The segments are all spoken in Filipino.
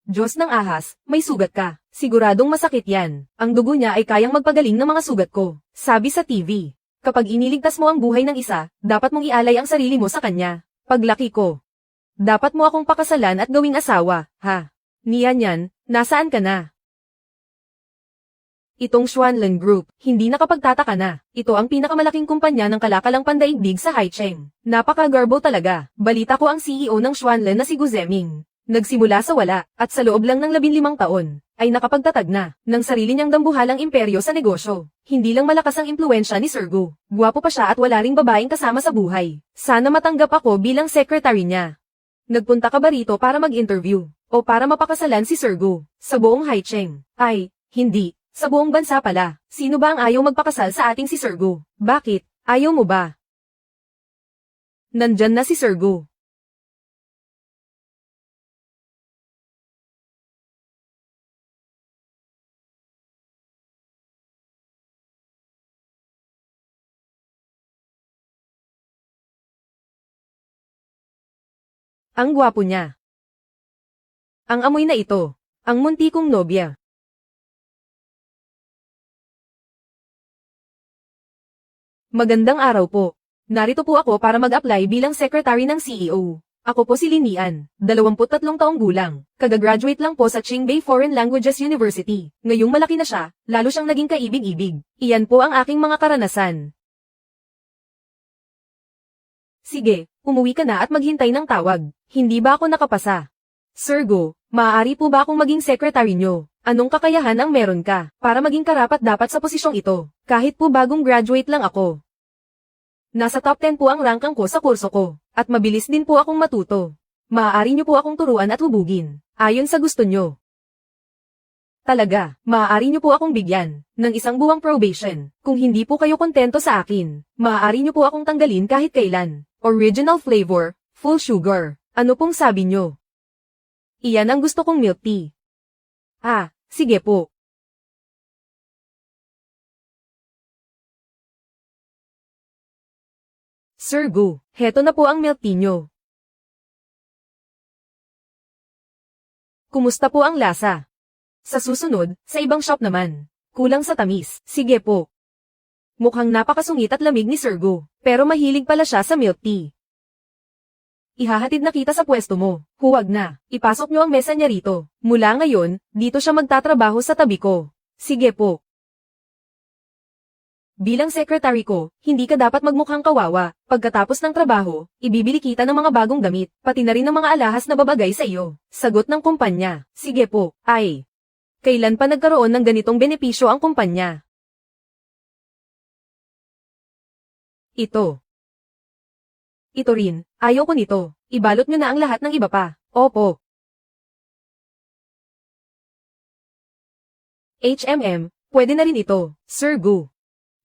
Diyos ng ahas, may sugat ka. Siguradong masakit yan. Ang dugo niya ay kayang magpagaling ng mga sugat ko. Sabi sa TV. Kapag iniligtas mo ang buhay ng isa, dapat mong ialay ang sarili mo sa kanya. Paglaki ko, dapat mo akong pakasalan at gawing asawa, ha? Niyan yan, nasaan ka na? Itong Xuanlan Group, hindi nakapagtataka na. Ito ang pinakamalaking kumpanya ng kalakalang pandaigdig sa Haicheng. Napaka-garbo talaga. Balita ko ang CEO ng Xuanlan na si Gu Zeming. Nagsimula sa wala, at sa loob lang ng 15 taon, ay nakapagtatag na ng sarili niyang dambuhalang imperyo sa negosyo. Hindi lang malakas ang impluwensya ni Sir Gu. Gwapo pa siya at wala ring babaeng kasama sa buhay. Sana matanggap ako bilang secretary niya. Nagpunta ka ba rito para mag-interview? O para mapakasalan si Sir Gu? Sa buong Haicheng? Ay, hindi. Sa buong bansa pala. Sino ba ang ayaw magpakasal sa ating si Sir Gu? Bakit? Ayaw mo ba? Nandyan na si Sir Gu. Ang gwapo niya. Ang amoy na ito. Ang munti kong nobya. Magandang araw po. Narito po ako para mag-apply bilang secretary ng CEO. Ako po si Linian, 23 taong gulang. Kagagraduate lang po sa Qingbei Foreign Languages University. Ngayong malaki na siya, lalo siyang naging kaibig-ibig. Iyan po ang aking mga karanasan. Sige, umuwi ka na at maghintay ng tawag. Hindi ba ako nakapasa? Sir Gu, maaari po ba akong maging secretary nyo? Anong kakayahan ang meron ka para maging karapat-dapat sa posisyong ito? Kahit po bagong graduate lang ako. Nasa top 10 po ang rankang ko sa kurso ko, at mabilis din po akong matuto. Maaari nyo po akong turuan at hubugin, ayon sa gusto nyo. Talaga, maaari nyo po akong bigyan ng isang buwang probation. Kung hindi po kayo kontento sa akin, maaari nyo po akong tanggalin kahit kailan. Original flavor, full sugar. Ano pong sabi nyo? Iyan ang gusto kong milk tea. Ah, sige po. Sir Gu, heto na po ang milk tea nyo. Kumusta po ang lasa? Sa susunod, sa ibang shop naman. Kulang sa tamis. Sige po. Mukhang napakasungit at lamig ni Sir Gu, pero mahilig pala siya sa milk tea. Ihahatid na kita sa pwesto mo. Huwag na. Ipasok nyo ang mesa niya rito. Mula ngayon, dito siya magtatrabaho sa tabi ko. Sige po. Bilang secretary ko, hindi ka dapat magmukhang kawawa. Pagkatapos ng trabaho, ibibili kita ng mga bagong damit, pati na rin ng mga alahas na babagay sa iyo. Sagot ng kumpanya. Sige po. Ay. Kailan pa nagkaroon ng ganitong benepisyo ang kumpanya? Ito. Ito rin, ayaw ko nito. Ibalot nyo na ang lahat ng iba pa. Opo. Pwede na rin ito, Sir Gu.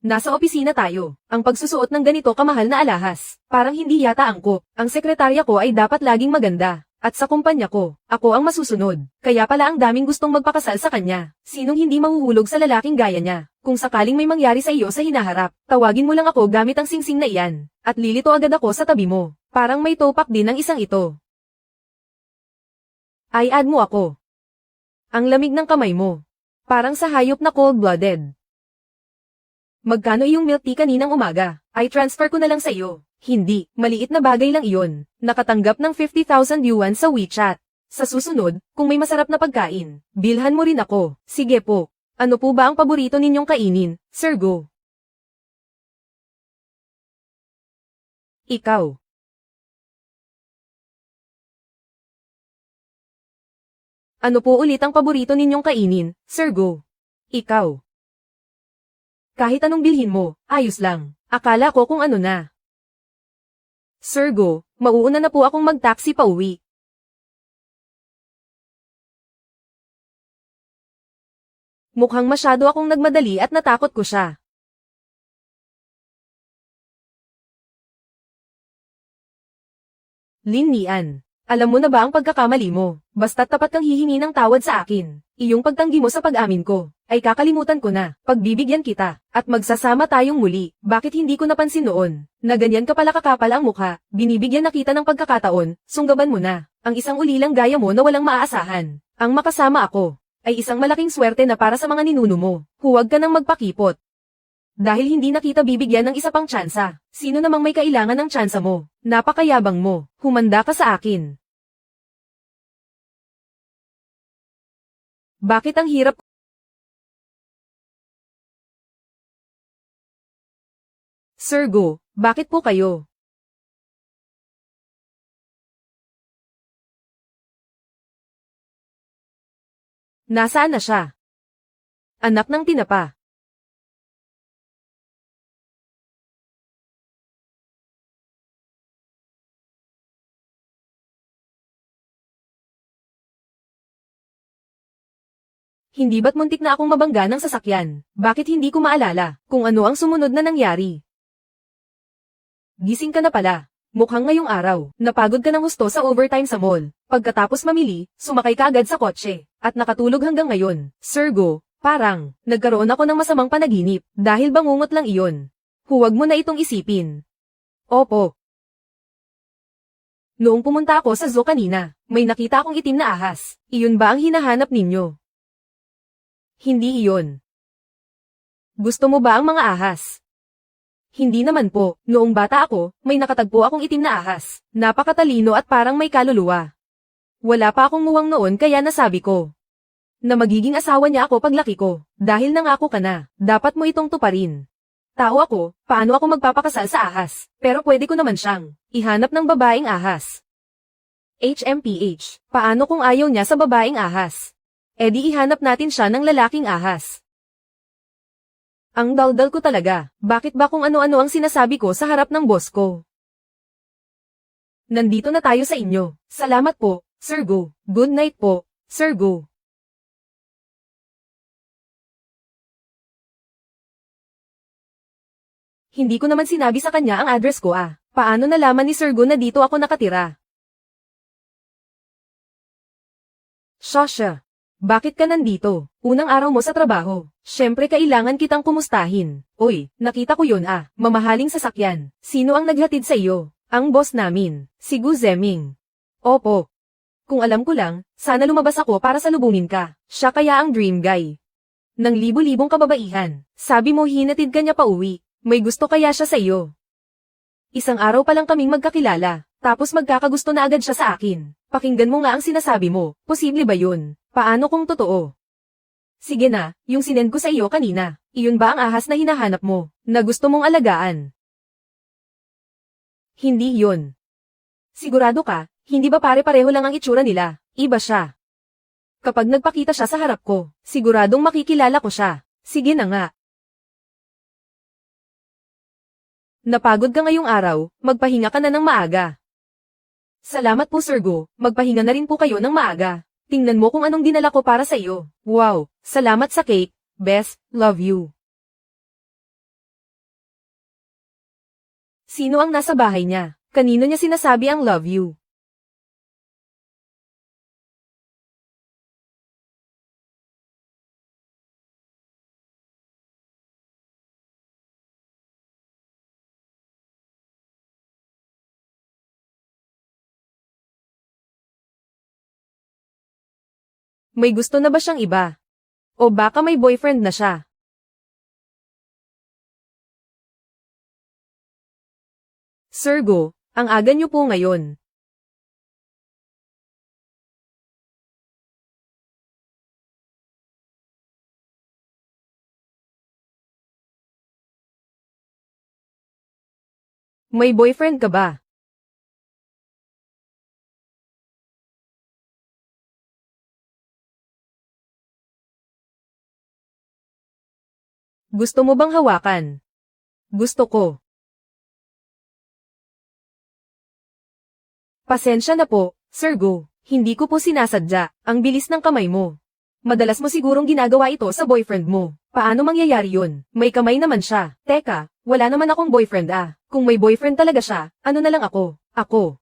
Nasa opisina tayo. Ang pagsusuot ng ganito kamahal na alahas. Parang hindi yata angkop. Ang sekretarya ko ay dapat laging maganda. At sa kumpanya ko, ako ang masusunod. Kaya pala ang daming gustong magpakasal sa kanya. Sinong hindi mahuhulog sa lalaking gaya niya? Kung sakaling may mangyari sa iyo sa hinaharap, tawagin mo lang ako gamit ang singsing na iyan. At lilito agad ako sa tabi mo. Parang may topak din ang isang ito. Ay add mo ako. Ang lamig ng kamay mo. Parang sa hayop na cold-blooded. Magkano iyong milk tea kaninang umaga? Ay transfer ko na lang sa iyo. Hindi, maliit na bagay lang iyon. Nakatanggap ng 50,000 yuan sa WeChat. Sa susunod, kung may masarap na pagkain, bilhan mo rin ako. Sige po. Ano po ba ang paborito ninyong kainin, Sir Gu? Ikaw. Ano po ulit ang paborito ninyong kainin, Sir Gu? Ikaw. Kahit anong bilhin mo, ayos lang. Akala ko kung ano na. Sir Gu, mauuna na po akong mag-taxi pa uwi. Mukhang masyado akong nagmadali at natakot ko siya. Lin Nian, alam mo na ba ang pagkakamali mo? Basta't tapat kang hihingi ng tawad sa akin. Iyong pagtanggi mo sa pag-amin ko, ay kakalimutan ko na. Pagbibigyan kita, at magsasama tayong muli. Bakit hindi ko napansin noon, na ganyan ka pala kakapal ang mukha? Binibigyan na kita ng pagkakataon, sunggaban mo na. Ang isang ulilang gaya mo na walang maaasahan. Ang makasama ako ay isang malaking swerte na para sa mga ninuno mo. Huwag ka nang magpakipot. Dahil hindi na kita bibigyan ng isa pang tsansa. Sino namang may kailangan ng tsansa mo? Napakayabang mo. Humanda ka sa akin. Bakit ang hirap? Sir Go, bakit po kayo? Nasaan na siya? Anak ng tinapa. Hindi ba't muntik na akong mabangga ng sasakyan? Bakit hindi ko maalala kung ano ang sumunod na nangyari? Gising ka na pala. Mukhang ngayong araw, napagod ka ng husto sa overtime sa mall. Pagkatapos mamili, sumakay ka agad sa kotse, at nakatulog hanggang ngayon. Sir Go, parang, nagkaroon ako ng masamang panaginip, dahil bangungot lang iyon. Huwag mo na itong isipin. Opo. Noong pumunta ako sa zoo kanina, may nakita akong itim na ahas. Iyon ba ang hinahanap ninyo? Hindi iyon. Gusto mo ba ang mga ahas? Hindi naman po. Noong bata ako, may nakatagpo akong itim na ahas. Napakatalino at parang may kaluluwa. Wala pa akong muwang noon kaya nasabi ko na magiging asawa niya ako paglaki ko. Dahil nangako ka na, dapat mo itong tuparin. Tao ako, paano ako magpapakasal sa ahas? Pero pwede ko naman siyang ihanap ng babaeng ahas. HMPH, paano kung ayaw niya sa babaeng ahas? E di ihanap natin siya ng lalaking ahas. Ang daldal ko talaga, bakit ba kung ano-ano ang sinasabi ko sa harap ng boss ko? Nandito na tayo sa inyo. Salamat po, Sir Go. Good night po, Sir Go. Hindi ko naman sinabi sa kanya ang address ko ah. Paano nalaman ni Sir Go na dito ako nakatira? Shasha. Bakit ka nandito? Unang araw mo sa trabaho. Siyempre kailangan kitang kumustahin. Uy, nakita ko yun ah. Mamahaling sasakyan. Sino ang naghatid sa iyo? Ang boss namin. Si Gu Zeming. Opo. Kung alam ko lang, sana lumabas ako para salubungin ka. Siya kaya ang dream guy. Nang libo-libong kababaihan. Sabi mo hinatid ka niya pa uwi. May gusto kaya siya sa iyo. Isang araw pa lang kaming magkakilala. Tapos magkakagusto na agad siya sa akin. Pakinggan mo nga ang sinasabi mo. Posible ba yun? Paano kung totoo? Sige na, yung sinend ko sa iyo kanina. Iyon ba ang ahas na hinahanap mo, na gusto mong alagaan? Hindi yun. Sigurado ka, hindi ba pare-pareho lang ang itsura nila? Iba siya. Kapag nagpakita siya sa harap ko, siguradong makikilala ko siya. Sige na nga. Napagod ka ngayong araw, magpahinga ka na ng maaga. Salamat po Sir Go, magpahinga na rin po kayo ng maaga. Tingnan mo kung anong dinala ko para sa iyo. Wow, salamat sa cake. Best, love you. Sino ang nasa bahay niya? Kanino niya sinasabi ang love you? May gusto na ba siyang iba? O baka may boyfriend na siya? Sir Go, ang aga niyo po ngayon. May boyfriend ka ba? Gusto mo bang hawakan? Gusto ko. Pasensya na po, Sir Go. Hindi ko po sinasadya. Ang bilis ng kamay mo. Madalas mo sigurong ginagawa ito sa boyfriend mo. Paano mangyayari yun? May kamay naman siya. Teka, wala naman akong boyfriend ah. Kung may boyfriend talaga siya, ano na lang ako? Ako.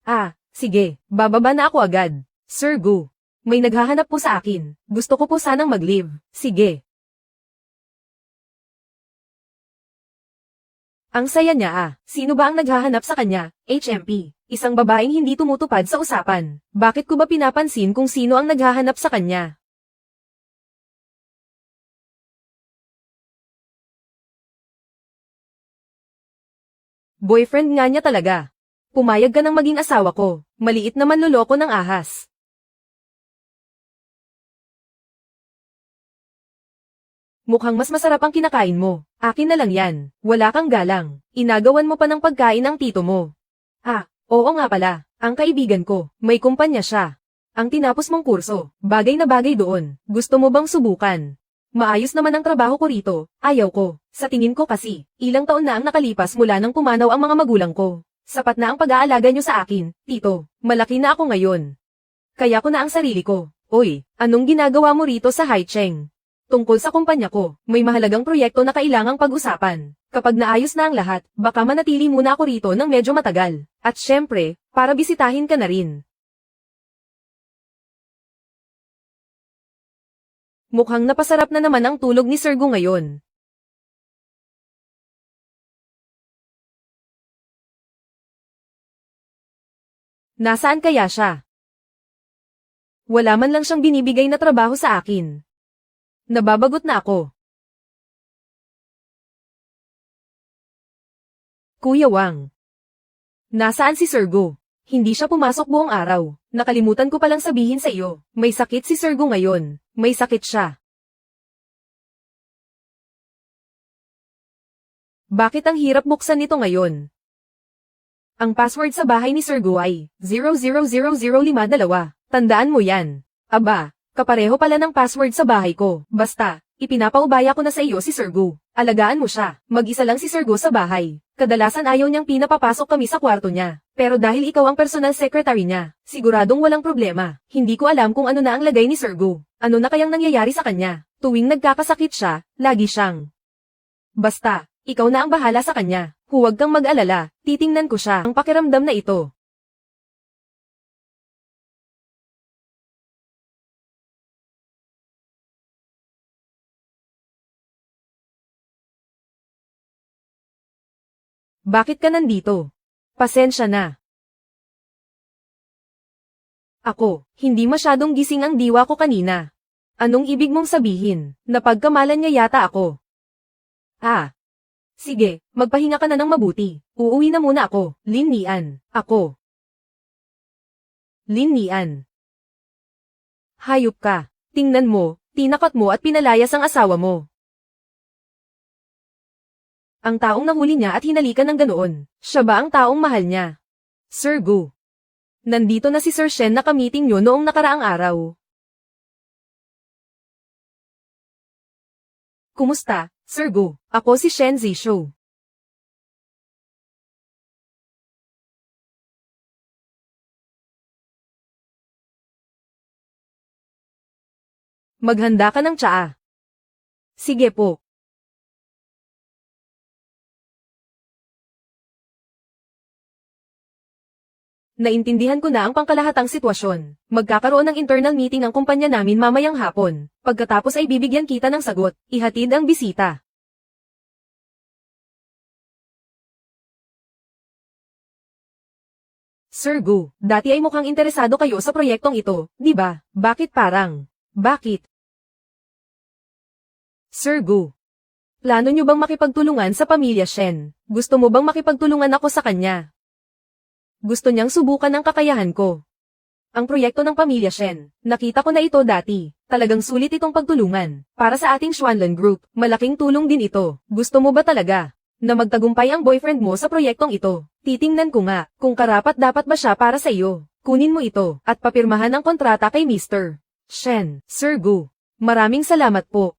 Ah, sige. Bababa na ako agad. Sir Go. May naghahanap po sa akin. Gusto ko po sanang mag-leave. Sige. Ang saya niya ah. Sino ba ang naghahanap sa kanya? HMP. Isang babaeng hindi tumutupad sa usapan. Bakit ko ba pinapansin kung sino ang naghahanap sa kanya? Boyfriend nga niya talaga. Pumayag ka ng maging asawa ko. Maliit na manloloko ng ahas. Mukhang mas masarap ang kinakain mo. Akin na lang yan. Wala kang galang. Inagawan mo pa ng pagkain ang tito mo. Ah, oo nga pala. Ang kaibigan ko, may kumpanya siya. Ang tinapos mong kurso, bagay na bagay doon. Gusto mo bang subukan? Maayos naman ang trabaho ko rito. Ayaw ko. Sa tingin ko kasi, ilang taon na ang nakalipas mula nang pumanaw ang mga magulang ko. Sapat na ang pag-aalaga niyo sa akin, tito. Malaki na ako ngayon. Kaya ko na ang sarili ko. Oy, anong ginagawa mo rito sa Haicheng? Tungkol sa kumpanya ko, may mahalagang proyekto na kailangang pag-usapan. Kapag naayos na ang lahat, baka manatili muna ako rito ng medyo matagal. At syempre, para bisitahin ka na rin. Mukhang napasarap na naman ang tulog ni Sir Gu ngayon. Nasaan kaya siya? Wala man lang siyang binibigay na trabaho sa akin. Nababagot na ako. Kuya Wang. Nasaan si Sir Gu? Hindi siya pumasok buong araw. Nakalimutan ko palang sabihin sa iyo. May sakit si Sir Gu ngayon. May sakit siya. Bakit ang hirap buksan nito ngayon? Ang password sa bahay ni Sir Gu ay 000052. Tandaan mo yan. Aba, kapareho pala ng password sa bahay ko. Basta, ipinapaubaya ko na sa iyo si Sir Gu. Alagaan mo siya. Mag-isa lang si Sir Gu sa bahay. Kadalasan ayaw niyang pinapapasok kami sa kwarto niya. Pero dahil ikaw ang personal secretary niya, siguradong walang problema. Hindi ko alam kung ano na ang lagay ni Sir Gu. Ano na kayang nangyayari sa kanya? Tuwing nagkakasakit siya, lagi siyang. Basta, ikaw na ang bahala sa kanya. Huwag kang mag-alala, titingnan ko siya ang pakiramdam na ito. Bakit ka nandito? Pasensya na. Ako, hindi masyadong gising ang diwa ko kanina. Anong ibig mong sabihin? Napagkamalan niya yata ako. Ah. Sige, magpahinga ka na ng mabuti. Uuwi na muna ako, Lin Nian. Ako. Lin Nian. Hayop ka. Tingnan mo, tinakot mo at pinalayas ang asawa mo. Ang taong nahuli niya at hinalikan ng ganoon, siya ba ang taong mahal niya? Sir Gu. Nandito na si Sir Shen na kamiting niyo noong nakaraang araw. Kumusta, Sir Gu? Ako si Shen Zishou. Maghanda ka ng tsaa. Sige po. Naintindihan ko na ang pangkalahatang sitwasyon. Magkakaroon ng internal meeting ang kumpanya namin mamayang hapon. Pagkatapos ay bibigyan kita ng sagot, ihatid ang bisita. Sir Gu, dati ay mukhang interesado kayo sa proyektong ito, di ba? Bakit parang? Bakit? Sir Gu. Plano niyo bang makipagtulungan sa pamilya Shen? Gusto mo bang makipagtulungan ako sa kanya? Gusto niyang subukan ang kakayahan ko. Ang proyekto ng pamilya Shen, nakita ko na ito dati. Talagang sulit itong pagtulungan. Para sa ating Xuanlan Group, malaking tulong din ito. Gusto mo ba talaga na magtagumpay ang boyfriend mo sa proyektong ito? Titingnan ko nga kung karapat-dapat ba siya para sa iyo. Kunin mo ito at papirmahan ang kontrata kay Mr. Shen. Sir Gu, maraming salamat po.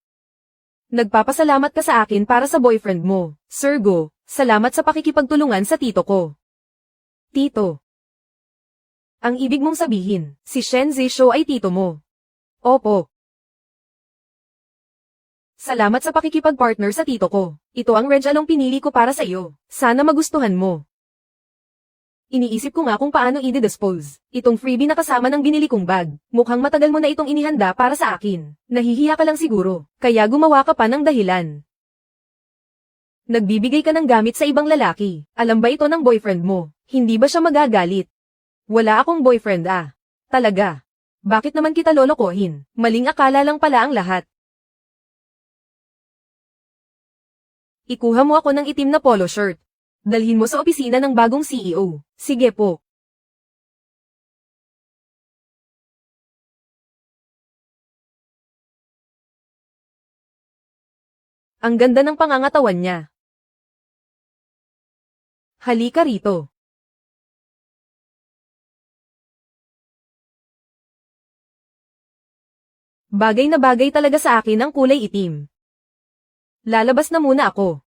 Nagpapasalamat ka sa akin para sa boyfriend mo. Sir Gu, salamat sa pakikipagtulungan sa tito ko. Tito. Ang ibig mong sabihin, si Shen Zishou ay tito mo. Opo. Salamat sa pakikipag-partner sa tito ko. Ito ang regalong pinili ko para sa iyo. Sana magustuhan mo. Iniisip ko nga kung paano i-dispose. Itong freebie na kasama ng binili kong bag. Mukhang matagal mo na itong inihanda para sa akin. Nahihiya ka lang siguro. Kaya gumawa ka pa ng dahilan. Nagbibigay ka ng gamit sa ibang lalaki. Alam ba ito ng boyfriend mo? Hindi ba siya magagalit? Wala akong boyfriend ah. Talaga. Bakit naman kita lolokohin? Maling akala lang pala ang lahat. Ikuha mo ako ng itim na polo shirt. Dalhin mo sa opisina ng bagong CEO. Sige po. Ang ganda ng pangangatawan niya. Halika rito. Bagay na bagay talaga sa akin ang kulay itim. Lalabas na muna ako.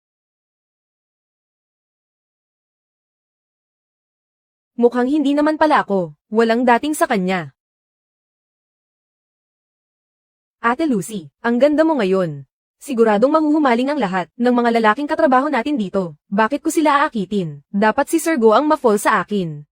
Mukhang hindi naman pala ako. Walang dating sa kanya. Ate Lucy, ang ganda mo ngayon. Siguradong mahuhumaling ang lahat ng mga lalaking katrabaho natin dito. Bakit ko sila aakitin? Dapat si Sir Go ang ma-fall sa akin.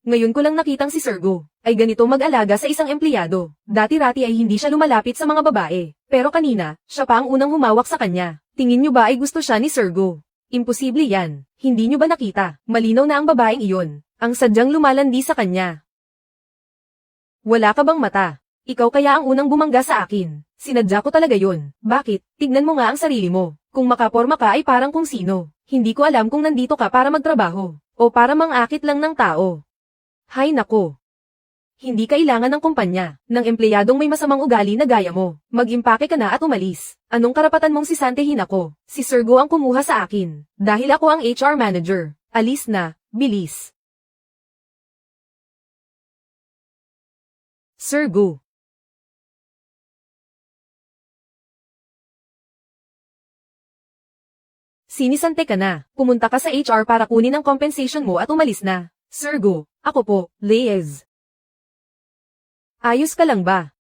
Ngayon ko lang nakitang si Sir Go ay ganito mag-alaga sa isang empleyado. Dati-rati ay hindi siya lumalapit sa mga babae. Pero kanina, siya pa ang unang humawak sa kanya. Tingin niyo ba ay gusto siya ni Sir Go? Imposible yan. Hindi niyo ba nakita? Malinaw na ang babaeng iyon. Ang sadyang lumalandi sa kanya. Wala ka bang mata? Ikaw kaya ang unang bumangga sa akin. Sinadya ko talaga yun. Bakit? Tignan mo nga ang sarili mo. Kung makaporma ka ay parang kung sino. Hindi ko alam kung nandito ka para magtrabaho. O para mangakit lang ng tao. Hay nako. Hindi kailangan ng kumpanya, ng empleyadong may masamang ugali na gaya mo. Mag-impake ka na at umalis. Anong karapatan mong sisantehin ako? Si Sir Go ang kumuha sa akin. Dahil ako ang HR manager. Alis na, bilis. Sir Go. Sinisante ka na. Pumunta ka sa HR para kunin ang compensation mo at umalis na. Sir Go, ako po, Liz. Ayos ka lang ba?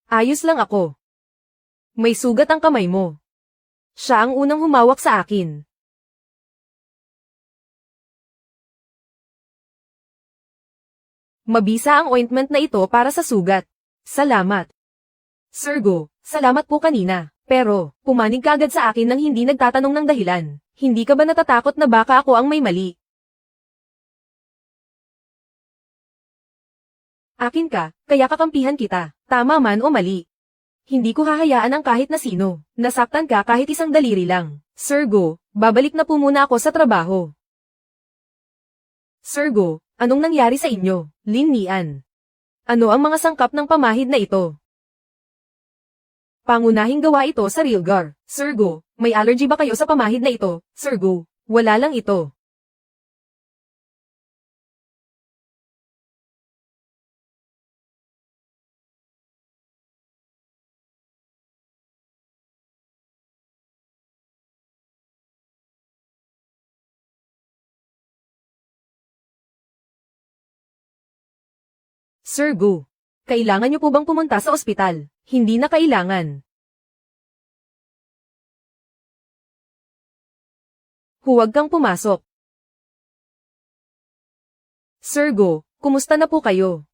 Ayos lang ako. May sugat ang kamay mo. Siya ang unang humawak sa akin. Mabisa ang ointment na ito para sa sugat. Salamat. Sir Go, salamat po kanina. Pero, pumanig ka agad sa akin nang hindi nagtatanong ng dahilan. Hindi ka ba natatakot na baka ako ang may mali? Akin ka, kaya kakampihan kita, tama man o mali. Hindi ko hahayaan ang kahit na sino. Nasaktan ka kahit isang daliri lang. Sir Go, babalik na po muna ako sa trabaho. Sir Go, anong nangyari sa inyo, Lin Nian? Ano ang mga sangkap ng pamahid na ito? Pangunahing gawa ito sa Realgar. Sir Go, may allergy ba kayo sa pamahid na ito, Sir Go? Wala lang ito. Sir Go, kailangan niyo po bang pumunta sa ospital? Hindi na kailangan. Huwag kang pumasok. Sir Go, kumusta na po kayo?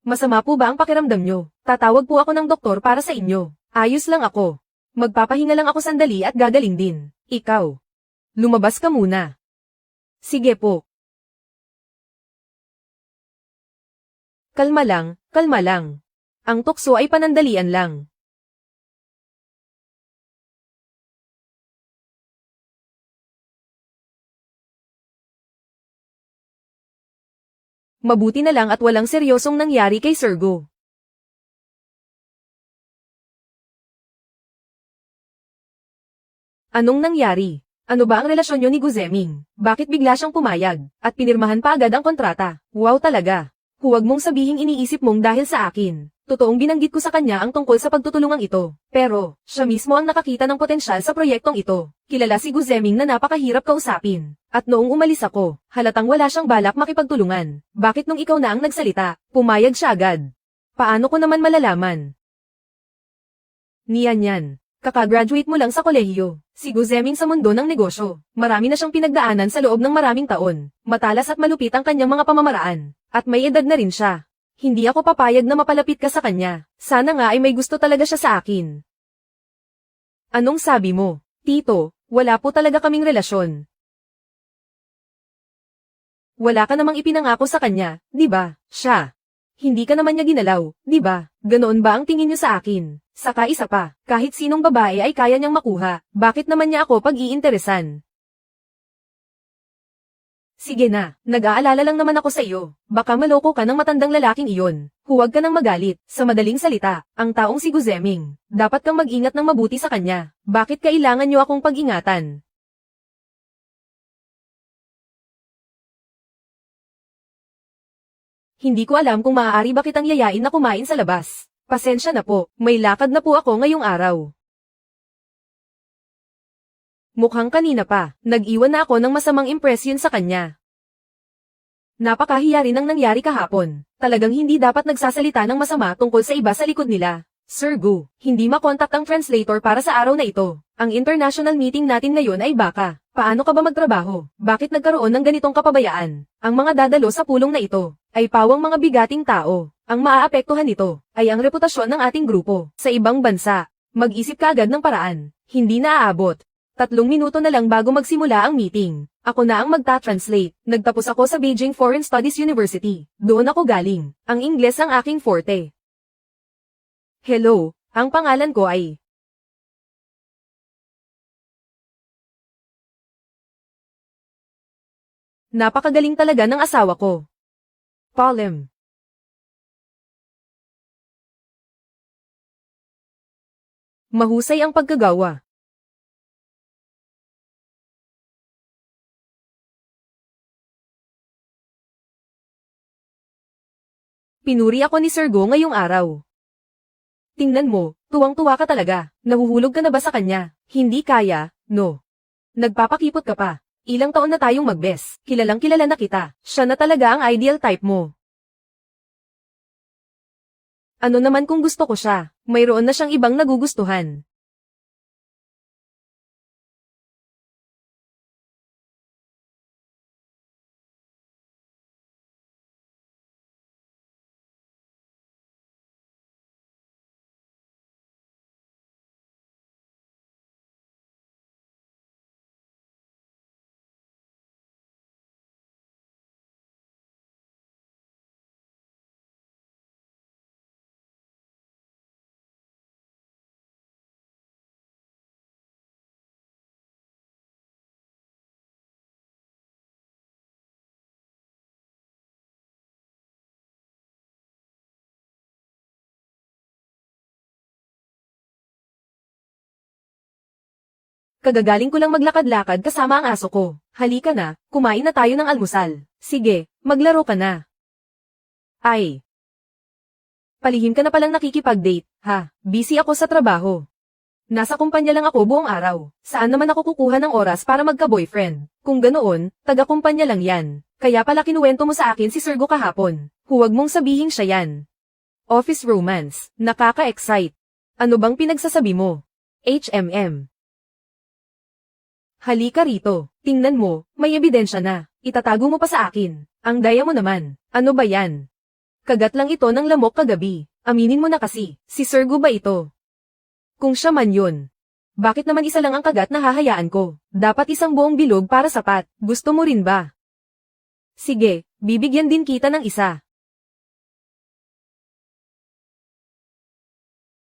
Masama po ba ang pakiramdam nyo? Tatawag po ako ng doktor para sa inyo. Ayos lang ako. Magpapahinga lang ako sandali at gagaling din. Ikaw. Lumabas ka muna. Sige po. Kalma lang, kalma lang. Ang tukso ay panandalian lang. Mabuti na lang at walang seryosong nangyari kay Sergo. Anong nangyari? Ano ba ang relasyon niyo ni Guzeming? Bakit bigla siyang pumayag? At pinirmahan pa agad ang kontrata? Wow talaga. Huwag mong sabihing iniisip mong dahil sa akin. Totoong binanggit ko sa kanya ang tungkol sa pagtutulungang ito. Pero, siya mismo ang nakakita ng potensyal sa proyektong ito. Kilala si Guzeming na napakahirap kausapin. At noong umalis ako, halatang wala siyang balak makipagtulungan. Bakit nung ikaw na ang nagsalita, pumayag siya agad? Paano ko naman malalaman? Niyan. Kakagraduate mo lang sa kolehiyo. Si Guzeming sa mundo ng negosyo. Marami na siyang pinagdaanan sa loob ng maraming taon. Matalas at malupit ang kanyang mga pamamaraan. At may edad na rin siya. Hindi ako papayag na mapalapit ka sa kanya. Sana nga ay may gusto talaga siya sa akin. Anong sabi mo? Tito, wala po talaga kaming relasyon. Wala ka namang ipinangako sa kanya, di ba? Siya. Hindi ka naman niya ginalaw, di ba? Ganoon ba ang tingin niyo sa akin? Saka isa pa, kahit sinong babae ay kaya niyang makuha, bakit naman niya ako pag-iinteresan? Sige na, nag-aalala lang naman ako sa iyo. Baka maloko ka ng matandang lalaking iyon. Huwag ka nang magalit. Sa madaling salita, ang taong si Guzeming. Dapat kang mag-ingat ng mabuti sa kanya. Bakit kailangan niyo akong pag-ingatan? Hindi ko alam kung maaari ba kitang yayain na kumain sa labas. Pasensya na po, may lakad na po ako ngayong araw. Mukhang kanina pa, nag-iwan na ako ng masamang impresyon sa kanya. Napakahiya rin ang nangyari kahapon. Talagang hindi dapat nagsasalita ng masama tungkol sa iba sa likod nila. Sir Gu, hindi makontak ang translator para sa araw na ito. Ang international meeting natin ngayon ay baka. Paano ka ba magtrabaho? Bakit nagkaroon ng ganitong kapabayaan? Ang mga dadalo sa pulong na ito ay pawang mga bigating tao. Ang maaapektuhan nito ay ang reputasyon ng ating grupo sa ibang bansa. Mag-isip ka agad ng paraan. Hindi na aabot. 3 minuto na lang bago magsimula ang meeting. Ako na ang magta-translate. Nagtapos ako sa Beijing Foreign Studies University. Doon ako galing. Ang Ingles ang aking forte. Hello, ang pangalan ko ay... Napakagaling talaga ng asawa ko. Paulem. Mahusay ang pagkagawa. Pinuri ako ni Sir Go ngayong araw. Tingnan mo, tuwang-tuwa ka talaga. Nahuhulog ka na ba sa kanya? Hindi kaya, no. Nagpapakipot ka pa. Ilang taon na tayong mag-best. Kilalang kilala na kita. Siya na talaga ang ideal type mo. Ano naman kung gusto ko siya? Mayroon na siyang ibang nagugustuhan. Kagagaling ko lang maglakad-lakad kasama ang aso ko. Halika na, kumain na tayo ng almusal. Sige, maglaro ka na. Ay. Palihim ka na palang nakikipag-date, ha? Busy ako sa trabaho. Nasa kumpanya lang ako buong araw. Saan naman ako kukuha ng oras para magka-boyfriend? Kung ganoon, taga-kumpanya lang yan. Kaya pala kinuwento mo sa akin si Sergo kahapon. Huwag mong sabihing siya yan. Office romance. Nakaka-excite. Ano bang pinagsasabi mo? HMM. Halika rito. Tingnan mo, may ebidensya na. Itatago mo pa sa akin. Ang daya mo naman. Ano ba yan? Kagat lang ito ng lamok kagabi. Aminin mo na kasi, si Sergo ba ito? Kung siya man yun. Bakit naman isa lang ang kagat na hahayaan ko? Dapat isang buong bilog para sapat. Gusto mo rin ba? Sige, bibigyan din kita ng isa.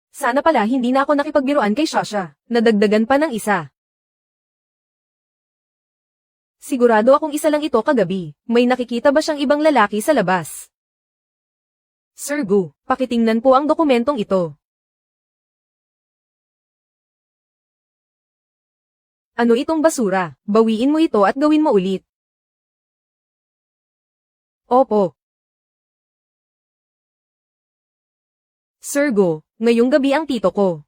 Sana pala hindi na ako nakipagbiruan kay Shasha. Nadagdagan pa ng isa. Sigurado akong isa lang ito kagabi. May nakikita ba siyang ibang lalaki sa labas? Sir Gu, pakitingnan po ang dokumentong ito. Ano itong basura? Bawiin mo ito at gawin mo ulit. Opo. Sir Go, ngayong gabi ang tito ko.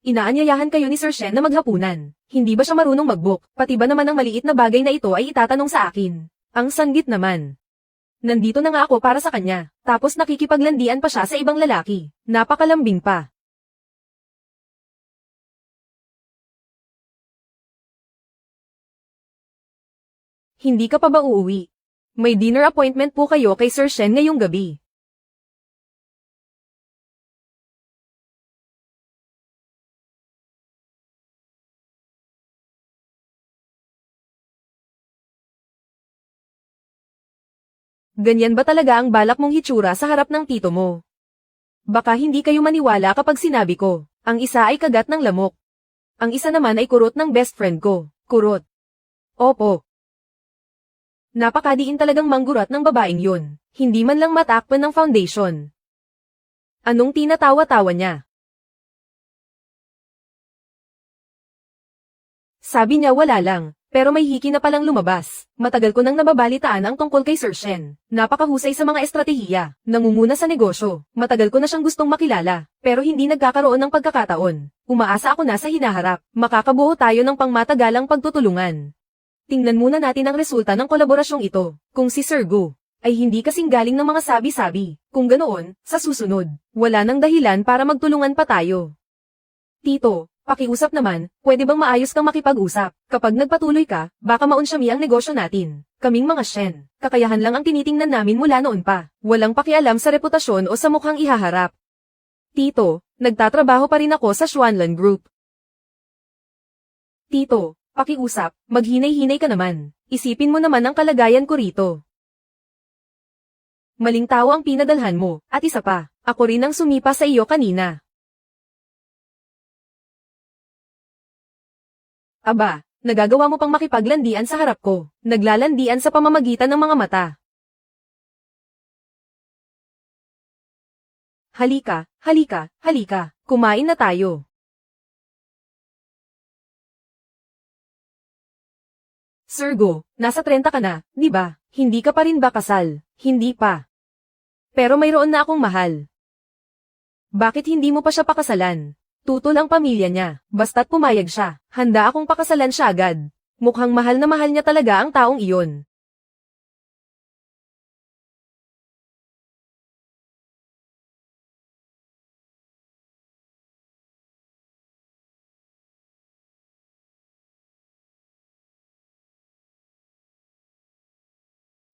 Inaanyayahan kayo ni Sir Shen na maghapunan. Hindi ba siya marunong mag-book? Pati ba naman ang maliit na bagay na ito ay itatanong sa akin? Ang sanggit naman. Nandito na nga ako para sa kanya, tapos nakikipaglandian pa siya sa ibang lalaki. Napakalambing pa. Hindi ka pa ba uuwi? May dinner appointment po kayo kay Sir Shen ngayong gabi. Ganyan ba talaga ang balak mong hitsura sa harap ng tito mo? Baka hindi kayo maniwala kapag sinabi ko, ang isa ay kagat ng lamok. Ang isa naman ay kurot ng best friend ko. Kurot. Opo. Napakadiin talagang manggurat ng babaeng yun. Hindi man lang matakpan ng foundation. Anong tinatawa-tawa niya? Sabi niya wala lang. Pero may hiki na palang lumabas. Matagal ko nang nababalitaan ang tungkol kay Sir Shen. Napakahusay sa mga estratehiya. Nangunguna sa negosyo. Matagal ko na siyang gustong makilala. Pero hindi nagkakaroon ng pagkakataon. Umaasa ako na sa hinaharap. Makakabuo tayo ng pangmatagalang pagtutulungan. Tingnan muna natin ang resulta ng kolaborasyong ito. Kung si Sir Gu ay hindi kasing galing ng mga sabi-sabi. Kung ganoon, sa susunod, wala nang dahilan para magtulungan pa tayo. Tito, pakiusap naman, pwede bang maayos kang makipag-usap? Kapag nagpatuloy ka, baka maunsyami ang negosyo natin. Kaming mga Shen, kakayahan lang ang tinitingnan namin mula noon pa. Walang pakialam sa reputasyon o sa mukhang ihaharap. Tito, nagtatrabaho pa rin ako sa Xuanlan Group. Tito, pakiusap, maghinay-hinay ka naman. Isipin mo naman ang kalagayan ko rito. Maling tao ang pinadalhan mo, at isa pa, ako rin ang sumipa sa iyo kanina. Aba, nagagawa mo pang makipaglandian sa harap ko. Naglalandian sa pamamagitan ng mga mata. Halika, halika, halika. Kumain na tayo. Sir Go, nasa 30 ka na, di ba? Hindi ka pa rin ba kasal? Hindi pa. Pero mayroon na akong mahal. Bakit hindi mo pa siya pakasalan? Tutol ang pamilya niya. Basta't pumayag siya, handa akong pakasalan siya agad. Mukhang mahal na mahal niya talaga ang taong iyon.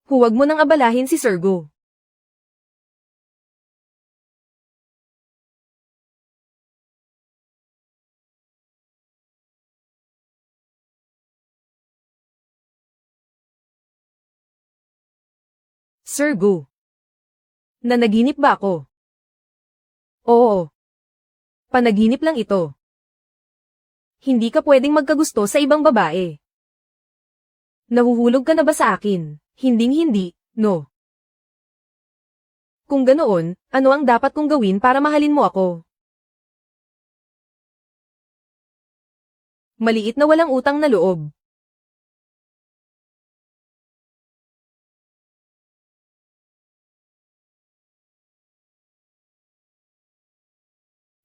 Huwag mo nang abalahin si Sir Go. Sir Gu. Nanaginip ba ako? Oo. Panaginip lang ito. Hindi ka pwedeng magkagusto sa ibang babae. Nahuhulog ka na ba sa akin? Hinding-hindi, no. Kung ganoon, ano ang dapat kong gawin para mahalin mo ako? Maliit na walang utang na loob.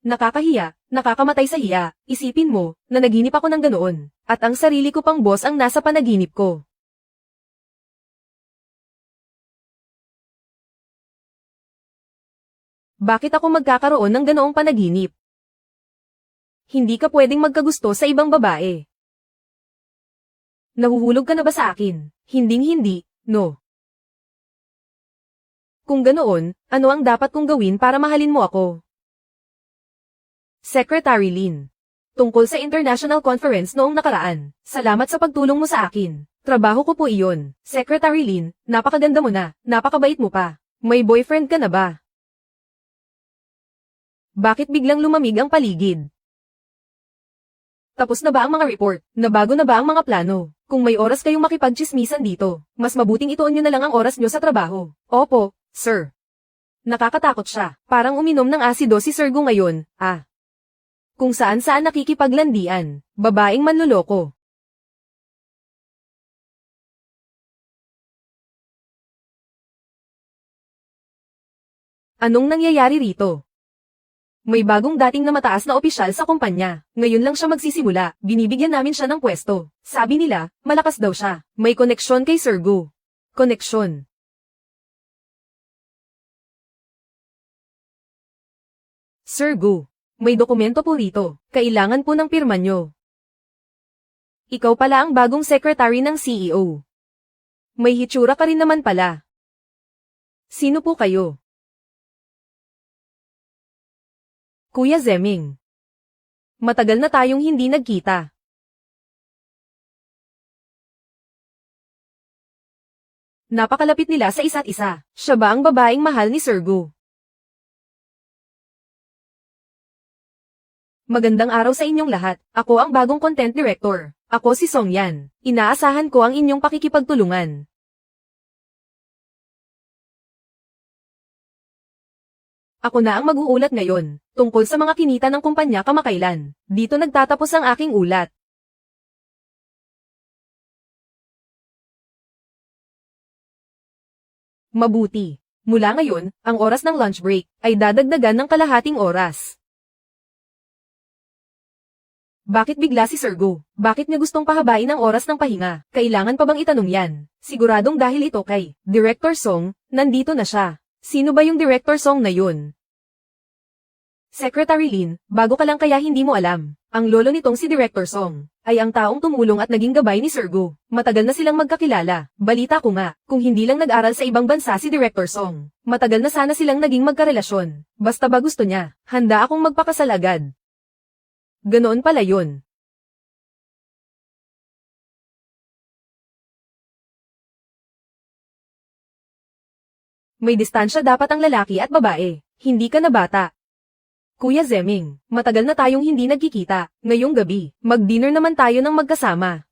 Nakakahiya, nakakamatay sa hiya. Isipin mo, na naginip ako ng ganoon. At ang sarili ko pang boss ang nasa panaginip ko. Bakit ako magkakaroon ng ganoong panaginip? Hindi ka pwedeng magkagusto sa ibang babae. Nahuhulog ka na ba sa akin? Hinding-hindi, no. Kung ganoon, ano ang dapat kong gawin para mahalin mo ako? Secretary Lin. Tungkol sa international conference noong nakaraan, salamat sa pagtulong mo sa akin. Trabaho ko po iyon. Secretary Lin, napakaganda mo na, napakabait mo pa. May boyfriend ka na ba? Bakit biglang lumamig ang paligid? Tapos na ba ang mga report? Nabago na ba ang mga plano? Kung may oras kayong makipagchismisan dito, mas mabuting ituon nyo na lang ang oras nyo sa trabaho. Opo, sir. Nakakatakot siya. Parang uminom ng asido si Sir Gu ngayon, Kung saan-saan nakikipaglandian. Babaeng manloloko. Anong nangyayari rito? May bagong dating na mataas na opisyal sa kumpanya. Ngayon lang siya magsisimula, binibigyan namin siya ng pwesto. Sabi nila, malakas daw siya. May koneksyon kay Sir Gu. Koneksyon. Sir Gu, may dokumento po rito. Kailangan po ng pirma nyo. Ikaw pala ang bagong secretary ng CEO. May hitsura ka rin naman pala. Sino po kayo? Kuya Zeming. Matagal na tayong hindi nagkita. Napakalapit nila sa isa't isa. Siya ba ang babaeng mahal ni Sir Gu? Magandang araw sa inyong lahat. Ako ang bagong content director. Ako si Song Yan. Inaasahan ko ang inyong pakikipagtulungan. Ako na ang mag-uulat ngayon, tungkol sa mga kinita ng kumpanya kamakailan. Dito nagtatapos ang aking ulat. Mabuti. Mula ngayon, ang oras ng lunch break ay dadagdagan ng kalahating oras. Bakit bigla si Sir Gu? Bakit niya gustong pahabain ang oras ng pahinga? Kailangan pa bang itanong yan? Siguradong dahil ito kay Director Song, nandito na siya. Sino ba yung Director Song na yun? Secretary Lin, bago ka lang kaya hindi mo alam. Ang lolo nitong si Director Song ay ang taong tumulong at naging gabay ni Sir Gu. Matagal na silang magkakilala. Balita ko nga, kung hindi lang nag-aral sa ibang bansa si Director Song, matagal na sana silang naging magkarelasyon. Basta ba gusto niya, handa akong magpakasal agad. Ganoon pala yun. May distansya dapat ang lalaki at babae. Hindi ka na bata. Kuya Zeming, matagal na tayong hindi nagkikita. Ngayong gabi, mag-dinner naman tayo ng magkasama.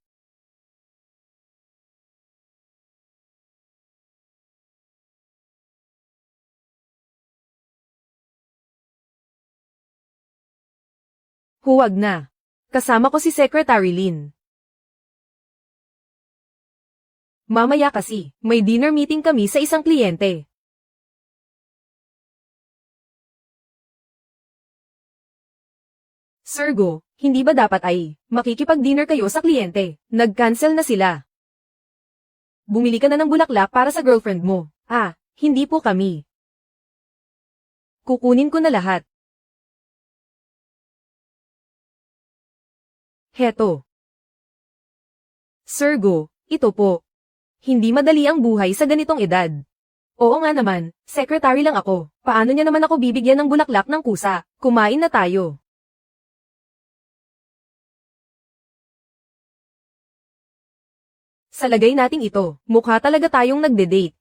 Huwag na. Kasama ko si Secretary Lin. Mamaya kasi, may dinner meeting kami sa isang kliyente. Sir Gu, hindi ba dapat ay makikipag-dinner kayo sa kliyente? Nag-cancel na sila. Bumili ka na ng bulaklak para sa girlfriend mo. Hindi po kami. Kukunin ko na lahat. Heto. Sir Gu, ito po. Hindi madali ang buhay sa ganitong edad. Oo nga naman, secretary lang ako. Paano niya naman ako bibigyan ng bulaklak ng kusa? Kumain na tayo. Sa lagay nating ito, mukha talaga tayong nagde-date.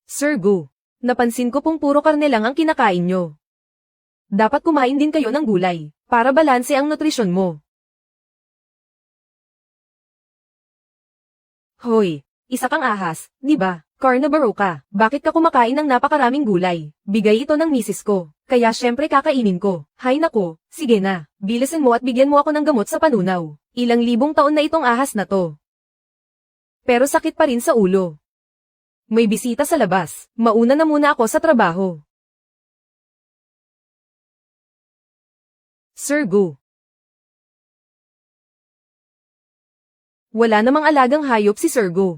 Sir Gu, napansin ko pong puro karne lang ang kinakain nyo. Dapat kumain din kayo ng gulay, para balanse ang nutrisyon mo. Hoy, isa kang ahas, di ba? Carnivore ka, bakit ka kumakain ng napakaraming gulay? Bigay ito ng misis ko, kaya syempre kakainin ko. Hay nako, sige na, bilisan mo at bigyan mo ako ng gamot sa panunaw. Ilang libong taon na itong ahas na to. Pero sakit pa rin sa ulo. May bisita sa labas, mauna na muna ako sa trabaho. Sir Gu. Wala namang alagang hayop si Sir Gu.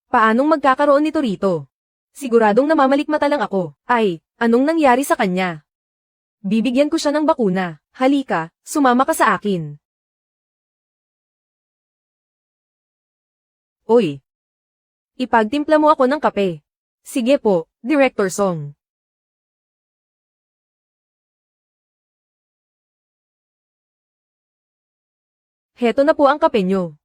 Paanong magkakaroon nito rito? Siguradong namamalikmata lang ako. Ay, anong nangyari sa kanya? Bibigyan ko siya ng bakuna. Halika, sumama ka sa akin. Oy. Ipagtimpla mo ako ng kape. Sige po, Director Song. Heto na po ang kape nyo.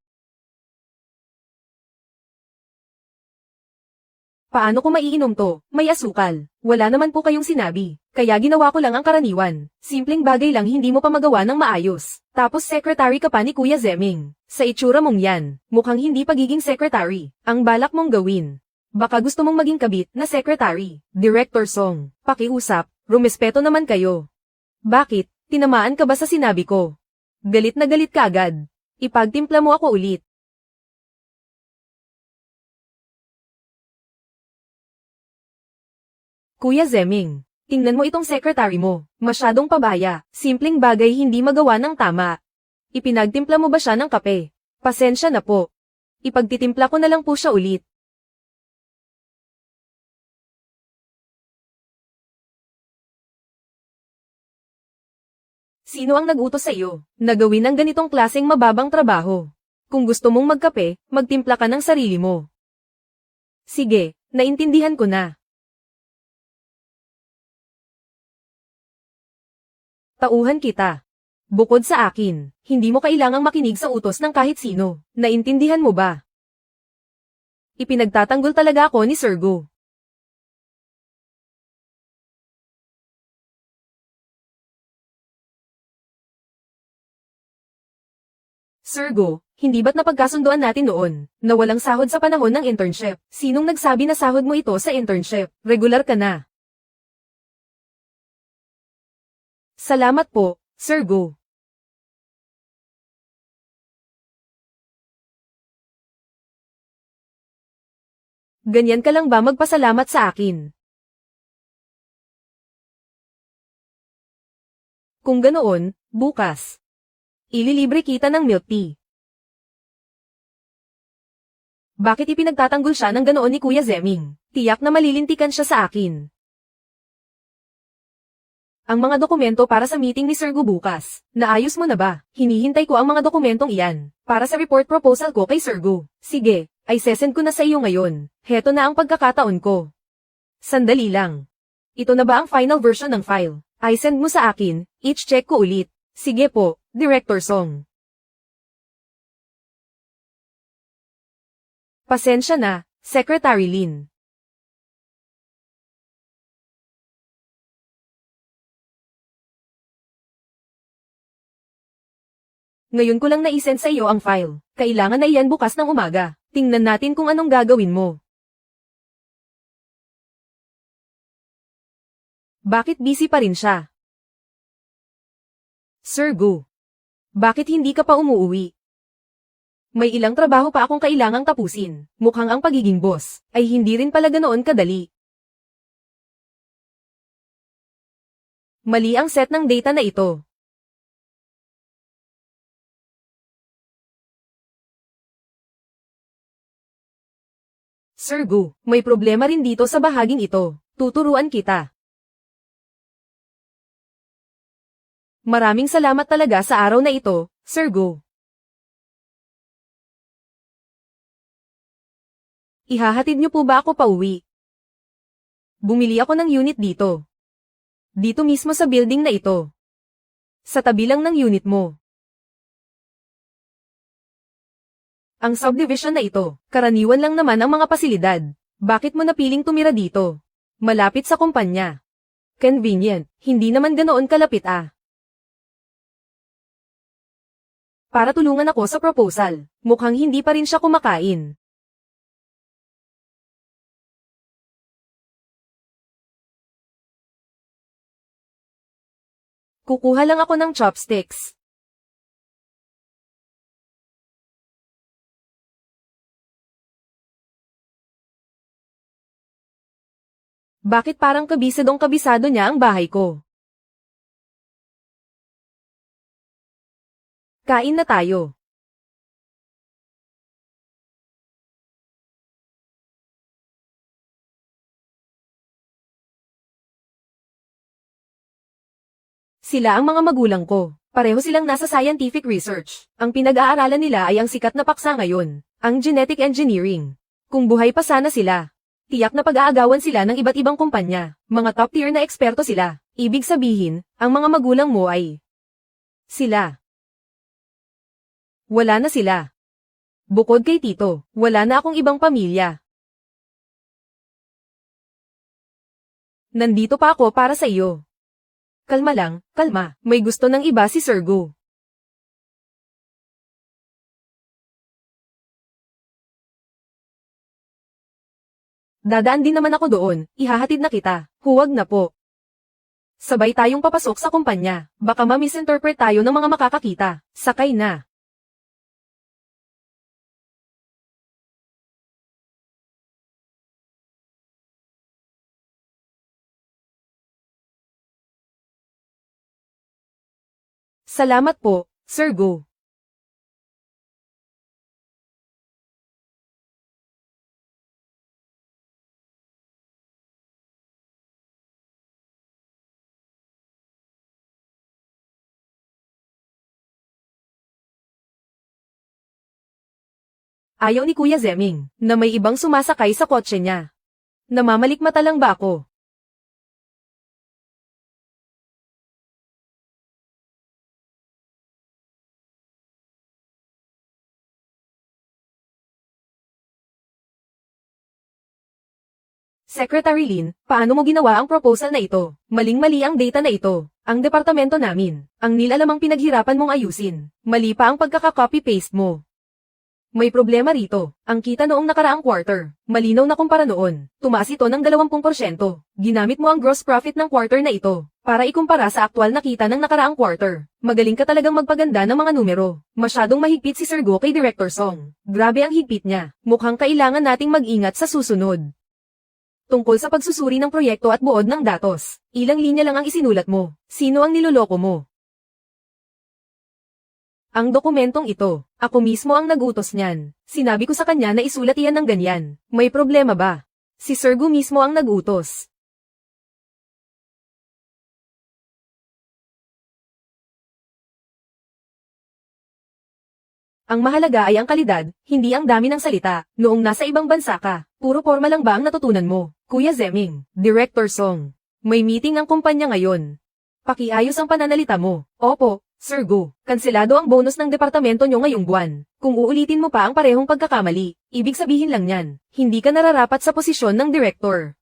Paano ko maiinom to? May asukal. Wala naman po kayong sinabi. Kaya ginawa ko lang ang karaniwan. Simpleng bagay lang hindi mo pa magawa ng maayos. Tapos secretary ka pa ni Kuya Zeming. Sa itsura mong yan, mukhang hindi pagiging secretary. Ang balak mong gawin. Baka gusto mong maging kabit na secretary. Director Song, pakiusap, rumespeto naman kayo. Bakit? Tinamaan ka ba sa sinabi ko? Galit na galit ka agad. Ipagtimpla mo ako ulit. Kuya Zeming, tingnan mo itong secretary mo. Masyadong pabaya. Simpleng bagay hindi magawa ng tama. Ipinagtimpla mo ba siya ng kape? Pasensya na po. Ipagtitimpla ko na lang po siya ulit. Sino ang nag-utos sa iyo na gawin ang ganitong klaseng mababang trabaho? Kung gusto mong magkape, magtimpla ka ng sarili mo. Sige, naintindihan ko na. Tauhan kita. Bukod sa akin, hindi mo kailangang makinig sa utos ng kahit sino. Naintindihan mo ba? Ipinagtatanggol talaga ako ni Sir Go. Sir Go, hindi ba't napagkasunduan natin noon, na walang sahod sa panahon ng internship? Sinong nagsabi na sahod mo ito sa internship? Regular ka na. Salamat po, Sir Go. Ganyan ka lang ba magpasalamat sa akin? Kung ganoon, bukas. Ililibre kita ng milk tea. Bakit ipinagtatanggol siya ng ganoon ni Kuya Zeming? Tiyak na malilintikan siya sa akin. Ang mga dokumento para sa meeting ni Sir Gu bukas. Naayos mo na ba? Hinihintay ko ang mga dokumentong iyan. Para sa report proposal ko kay Sir Gu. Sige, ay sesend ko na sa iyo ngayon. Heto na ang pagkakataon ko. Sandali lang. Ito na ba ang final version ng file? Ay send mo sa akin, check ko ulit. Sige po, Director Song. Pasensya na, Secretary Lin. Ngayon ko lang naisend sa iyo ang file. Kailangan na iyan bukas ng umaga. Tingnan natin kung anong gagawin mo. Bakit busy pa rin siya? Sir Gu. Bakit hindi ka pa umuuwi? May ilang trabaho pa akong kailangang tapusin. Mukhang ang pagiging boss ay hindi rin pala ganoon kadali. Mali ang set ng data na ito. Sir Gu, may problema rin dito sa bahaging ito. Tuturuan kita. Maraming salamat talaga sa araw na ito, Sir Gu. Ihahatid niyo po ba ako pauwi? Bumili ako ng unit dito. Dito mismo sa building na ito. Sa tabi lang ng unit mo. Ang subdivision na ito, karaniwan lang naman ang mga pasilidad. Bakit mo napiling tumira dito? Malapit sa kumpanya. Convenient, hindi naman ganoon kalapit ah. Para tulungan ako sa proposal, mukhang hindi pa rin siya kumakain. Kukuha lang ako ng chopsticks. Bakit parang kabisadong-kabisado niya ang bahay ko? Kain na tayo. Sila ang mga magulang ko. Pareho silang nasa scientific research. Ang pinag-aaralan nila ay ang sikat na paksa ngayon, ang genetic engineering. Kung buhay pa sana sila, tiyak na pag-aagawan sila ng iba't ibang kumpanya. Mga top tier na eksperto sila. Ibig sabihin, ang mga magulang mo ay sila. Wala na sila. Bukod kay Tito, wala na akong ibang pamilya. Nandito pa ako para sa iyo. Kalma lang, kalma. May gusto ng iba si Sir Gu. Dadaan din naman ako doon, ihahatid na kita. Huwag na po. Sabay tayong papasok sa kumpanya. Baka ma-misinterpret tayo ng mga makakakita. Sakay na. Salamat po, Sir Gu. Ayaw ni Kuya Zeming, na may ibang sumasakay sa kotse niya. Namamalikmata lang ba ako? Secretary Lin, paano mo ginawa ang proposal na ito? Maling-mali ang data na ito. Ang departamento namin, ang nilalamang pinaghirapan mong ayusin. Mali pa ang pagkaka-copy-paste mo. May problema rito. Ang kita noong nakaraang quarter, malinaw na kumpara noon. Tumaas ito ng 20%. Ginamit mo ang gross profit ng quarter na ito para ikumpara sa aktwal na kita ng nakaraang quarter. Magaling ka talagang magpaganda ng mga numero. Masyadong mahigpit si Sir Go kay Director Song. Grabe ang higpit niya. Mukhang kailangan nating mag-ingat sa susunod. Tungkol sa pagsusuri ng proyekto at buod ng datos, ilang linya lang ang isinulat mo. Sino ang niloloko mo? Ang dokumentong ito, ako mismo ang nagutos niyan. Sinabi ko sa kanya na isulat iyan ng ganyan. May problema ba? Si Sir Gu mismo ang nagutos. Ang mahalaga ay ang kalidad, hindi ang dami ng salita. Noong nasa ibang bansa ka, puro forma lang ba ang natutunan mo? Kuya Zeming, Director Song. May meeting ang kumpanya ngayon. Pakiayos ang pananalita mo. Opo, Sir Gu. Kanselado ang bonus ng departamento nyo ngayong buwan. Kung uulitin mo pa ang parehong pagkakamali, ibig sabihin lang yan, hindi ka nararapat sa posisyon ng director.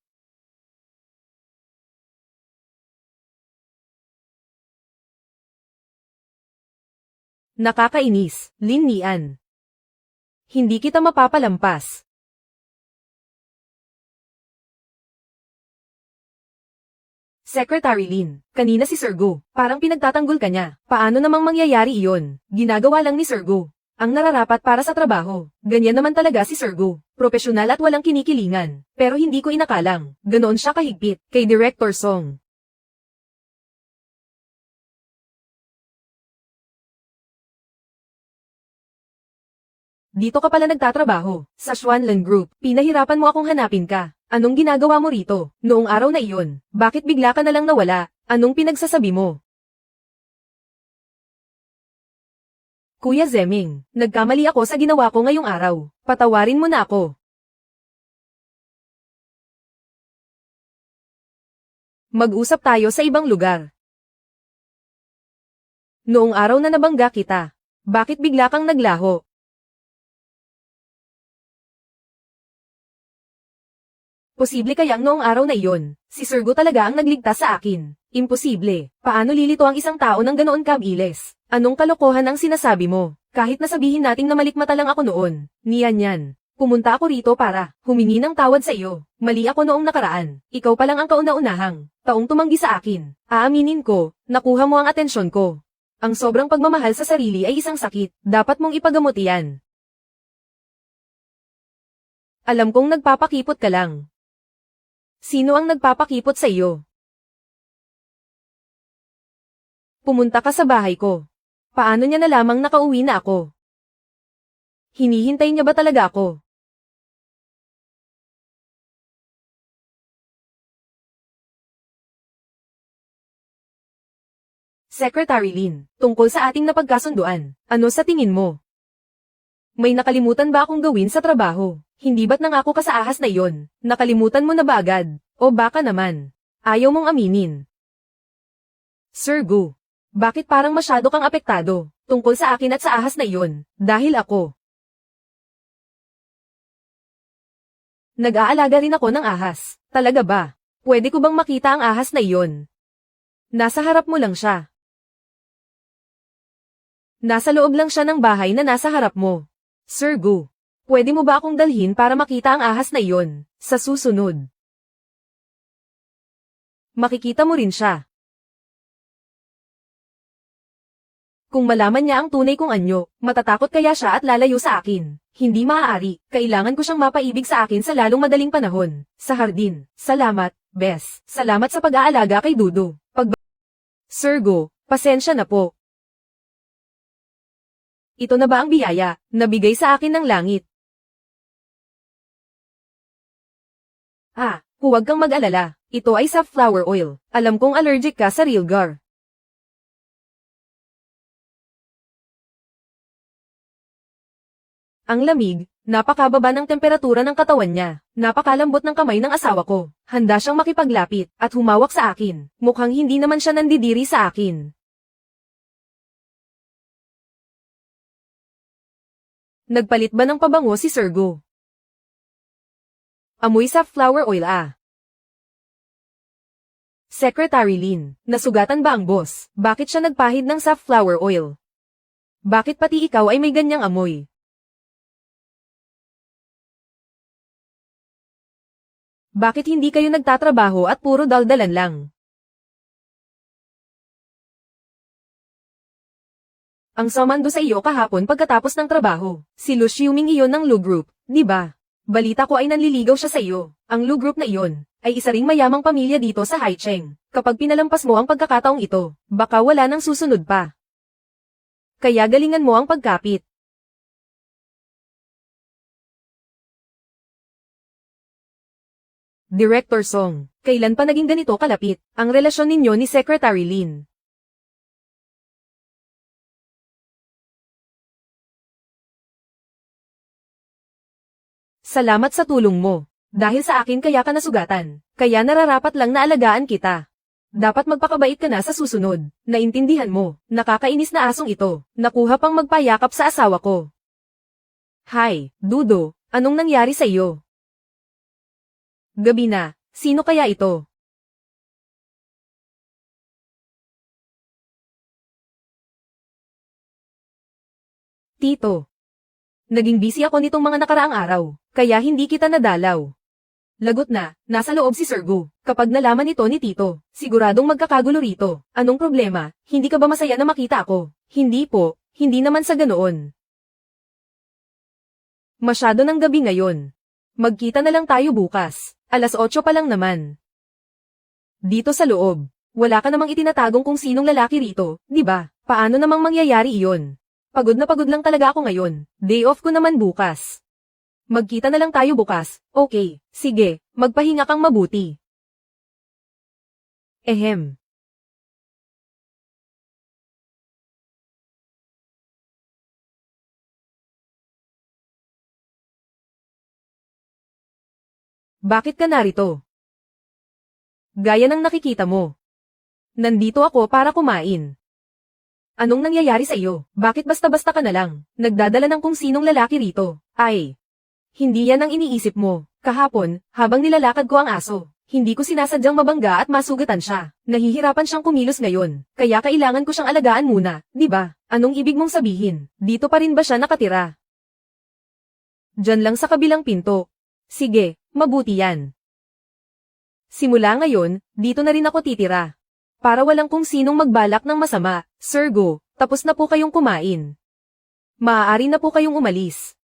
Nakakainis, Lin Nian. Hindi kita mapapalampas. Secretary Lin, kanina si Sir Gu, parang pinagtatanggol ka niya. Paano namang mangyayari iyon? Ginagawa lang ni Sir Gu ang nararapat para sa trabaho. Ganyan naman talaga si Sir Gu. Propesyonal at walang kinikilingan. Pero hindi ko inakalang, ganoon siya kahigpit kay Director Song. Dito ka pala nagtatrabaho, sa Xuanlan Group. Pinahirapan mo akong hanapin ka. Anong ginagawa mo rito? Noong araw na iyon, bakit bigla ka na lang nawala? Anong pinagsasabi mo? Kuya Zeming, nagkamali ako sa ginawa ko ngayong araw. Patawarin mo na ako. Mag-usap tayo sa ibang lugar. Noong araw na nabangga kita, bakit bigla kang naglaho? Posible kayang noong araw na iyon, si Sir Gu talaga ang nagligtas sa akin. Imposible. Paano lilito ang isang tao ng ganoon kabilis? Anong kalokohan ang sinasabi mo? Kahit nasabihin nating na malikmata lang ako noon. Niyan yan. Pumunta ako rito para humingi ng tawad sa iyo. Mali ako noong nakaraan. Ikaw pa lang ang kauna-unahang taong tumanggi sa akin. Aaminin ko, nakuha mo ang atensyon ko. Ang sobrang pagmamahal sa sarili ay isang sakit. Dapat mong ipagamot iyan. Alam kong nagpapakipot ka lang. Sino ang nagpapakipot sa iyo? Pumunta ka sa bahay ko. Paano niya nalamang nakauwi na ako? Hinihintay niya ba talaga ako? Secretary Lin, tungkol sa ating napagkasunduan, ano sa tingin mo? May nakalimutan ba akong gawin sa trabaho? Hindi ba't nangako ka sa ahas na iyon? Nakalimutan mo na ba agad? O baka naman, ayaw mong aminin. Sir Gu, bakit parang masyado kang apektado tungkol sa akin at sa ahas na iyon? Dahil ako. Nag-aalaga rin ako ng ahas. Talaga ba? Pwede ko bang makita ang ahas na iyon? Nasa harap mo lang siya. Nasa loob lang siya ng bahay na nasa harap mo. Sir Gu, pwede mo ba akong dalhin para makita ang ahas na iyon, sa susunod? Makikita mo rin siya. Kung malaman niya ang tunay kong anyo, matatakot kaya siya at lalayo sa akin. Hindi maaari, kailangan ko siyang mapaibig sa akin sa lalong madaling panahon. Sa hardin. Salamat, Bes. Salamat sa pag-aalaga kay Dudu. Sir Go, pasensya na po. Ito na ba ang biyaya, nabigay sa akin ng langit? Huwag kang mag-alala. Ito ay safflower oil. Alam kong allergic ka sa Rilgar. Ang lamig, napakababa ng temperatura ng katawan niya. Napakalambot ng kamay ng asawa ko. Handa siyang makipaglapit at humawak sa akin. Mukhang hindi naman siya nandidiri sa akin. Nagpalit ba ng pabango si Sir Go? Amoy safflower oil Secretary Lin, nasugatan ba ang boss? Bakit siya nagpahid ng safflower oil? Bakit pati ikaw ay may ganyang amoy? Bakit hindi kayo nagtatrabaho at puro daldalan lang? Ang samando sa iyo kahapon pagkatapos ng trabaho. Si Lu Xiuming iyon ng Lu Group, di ba? Balita ko ay nanliligaw siya sa iyo. Ang Lu Group na iyon, ay isa ring mayamang pamilya dito sa Haicheng. Kapag pinalampas mo ang pagkakataong ito, baka wala nang susunod pa. Kaya galingan mo ang pagkapit. Director Song, kailan pa naging ganito kalapit ang relasyon ninyo ni Secretary Lin? Salamat sa tulong mo. Dahil sa akin kaya ka nasugatan. Kaya nararapat lang na alagaan kita. Dapat magpakabait ka na sa susunod. Naintindihan mo, nakakainis na asong ito. Nakuha pang magpayakap sa asawa ko. Hi, Dudo, anong nangyari sa iyo? Gabi na, sino kaya ito? Tito. Naging busy ako nitong mga nakaraang araw, kaya hindi kita nadalaw. Lagot na, nasa loob si Sir Gu. Kapag nalaman ito ni Tito, siguradong magkakagulo rito. Anong problema? Hindi ka ba masaya na makita ako? Hindi po, hindi naman sa ganoon. Masyado ng gabi ngayon. Magkita na lang tayo bukas. Alas 8 pa lang naman. Dito sa loob, wala ka namang itinatagong kung sinong lalaki rito, di ba? Paano namang mangyayari iyon? Pagod na pagod lang talaga ako ngayon. Day off ko naman bukas. Magkita na lang tayo bukas. Okay, sige, magpahinga kang mabuti. Ehem. Bakit ka narito? Gaya ng nakikita mo. Nandito ako para kumain. Anong nangyayari sa iyo? Bakit basta-basta ka na lang? Nagdadala ng kung sinong lalaki rito. Ay. Hindi yan ang iniisip mo. Kahapon, habang nilalakad ko ang aso, hindi ko sinasadyang mabangga at masugatan siya. Nahihirapan siyang kumilos ngayon. Kaya kailangan ko siyang alagaan muna, di ba? Anong ibig mong sabihin? Dito pa rin ba siya nakatira? Diyan lang sa kabilang pinto. Sige, mabuti yan. Simula ngayon, dito na rin ako titira. Para walang kung sinong magbalak ng masama. Sir Go, tapos na po kayong kumain. Maaari na po kayong umalis.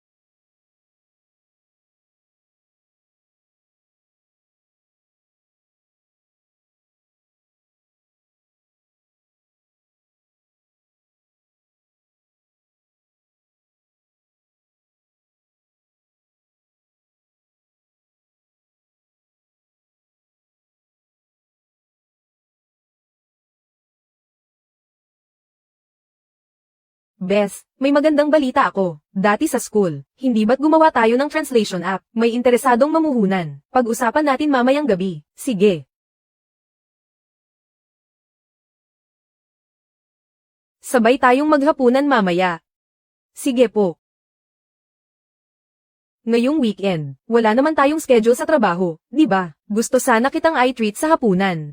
Bes, may magandang balita ako. Dati sa school, hindi ba't gumawa tayo ng translation app? May interesadong mamuhunan. Pag-usapan natin mamayang gabi. Sige. Sabay tayong maghapunan mamaya. Sige po. Ngayong weekend, wala naman tayong schedule sa trabaho, di ba? Gusto sana kitang i-treat sa hapunan.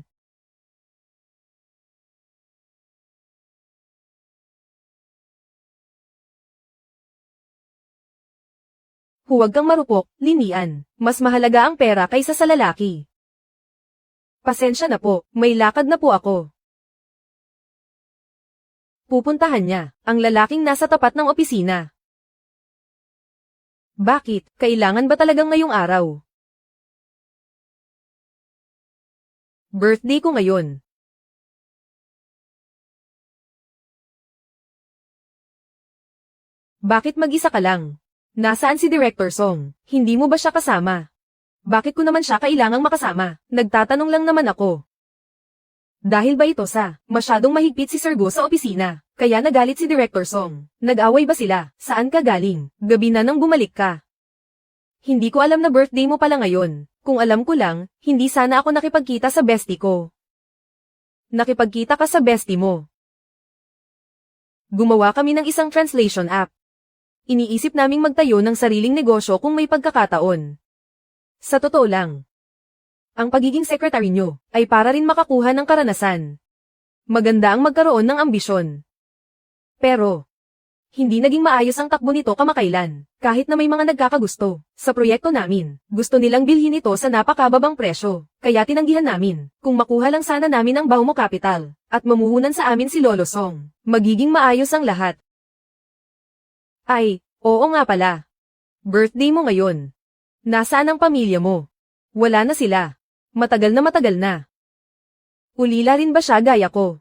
Huwag kang marupok, Linian. Mas mahalaga ang pera kaysa sa lalaki. Pasensya na po, may lakad na po ako. Pupuntahan niya, ang lalaking nasa tapat ng opisina. Bakit? Kailangan ba talagang ngayong araw? Birthday ko ngayon. Bakit mag-isa ka lang? Nasaan si Director Song? Hindi mo ba siya kasama? Bakit ko naman siya kailangang makasama? Nagtatanong lang naman ako. Dahil ba ito sa masyadong mahigpit si Sir Go sa opisina, kaya nagalit si Director Song? Nag-away ba sila? Saan ka galing? Gabi na nang bumalik ka. Hindi ko alam na birthday mo pala ngayon. Kung alam ko lang, hindi sana ako nakipagkita sa bestie ko. Nakipagkita ka sa bestie mo. Gumawa kami ng isang translation app. Iniisip naming magtayo ng sariling negosyo kung may pagkakataon. Sa totoo lang, ang pagiging secretary nyo ay para rin makakuha ng karanasan. Maganda ang magkaroon ng ambisyon. Pero, hindi naging maayos ang takbo nito kamakailan, kahit na may mga nagkakagusto. Sa proyekto namin, gusto nilang bilhin ito sa napakababang presyo, kaya tinanggihan namin. Kung makuha lang sana namin ang Baumo Capital, at mamuhunan sa amin si Lolo Song, magiging maayos ang lahat. Ay, oo nga pala. Birthday mo ngayon. Nasaan ang pamilya mo? Wala na sila. Matagal na. Ulila rin ba siya gaya ko?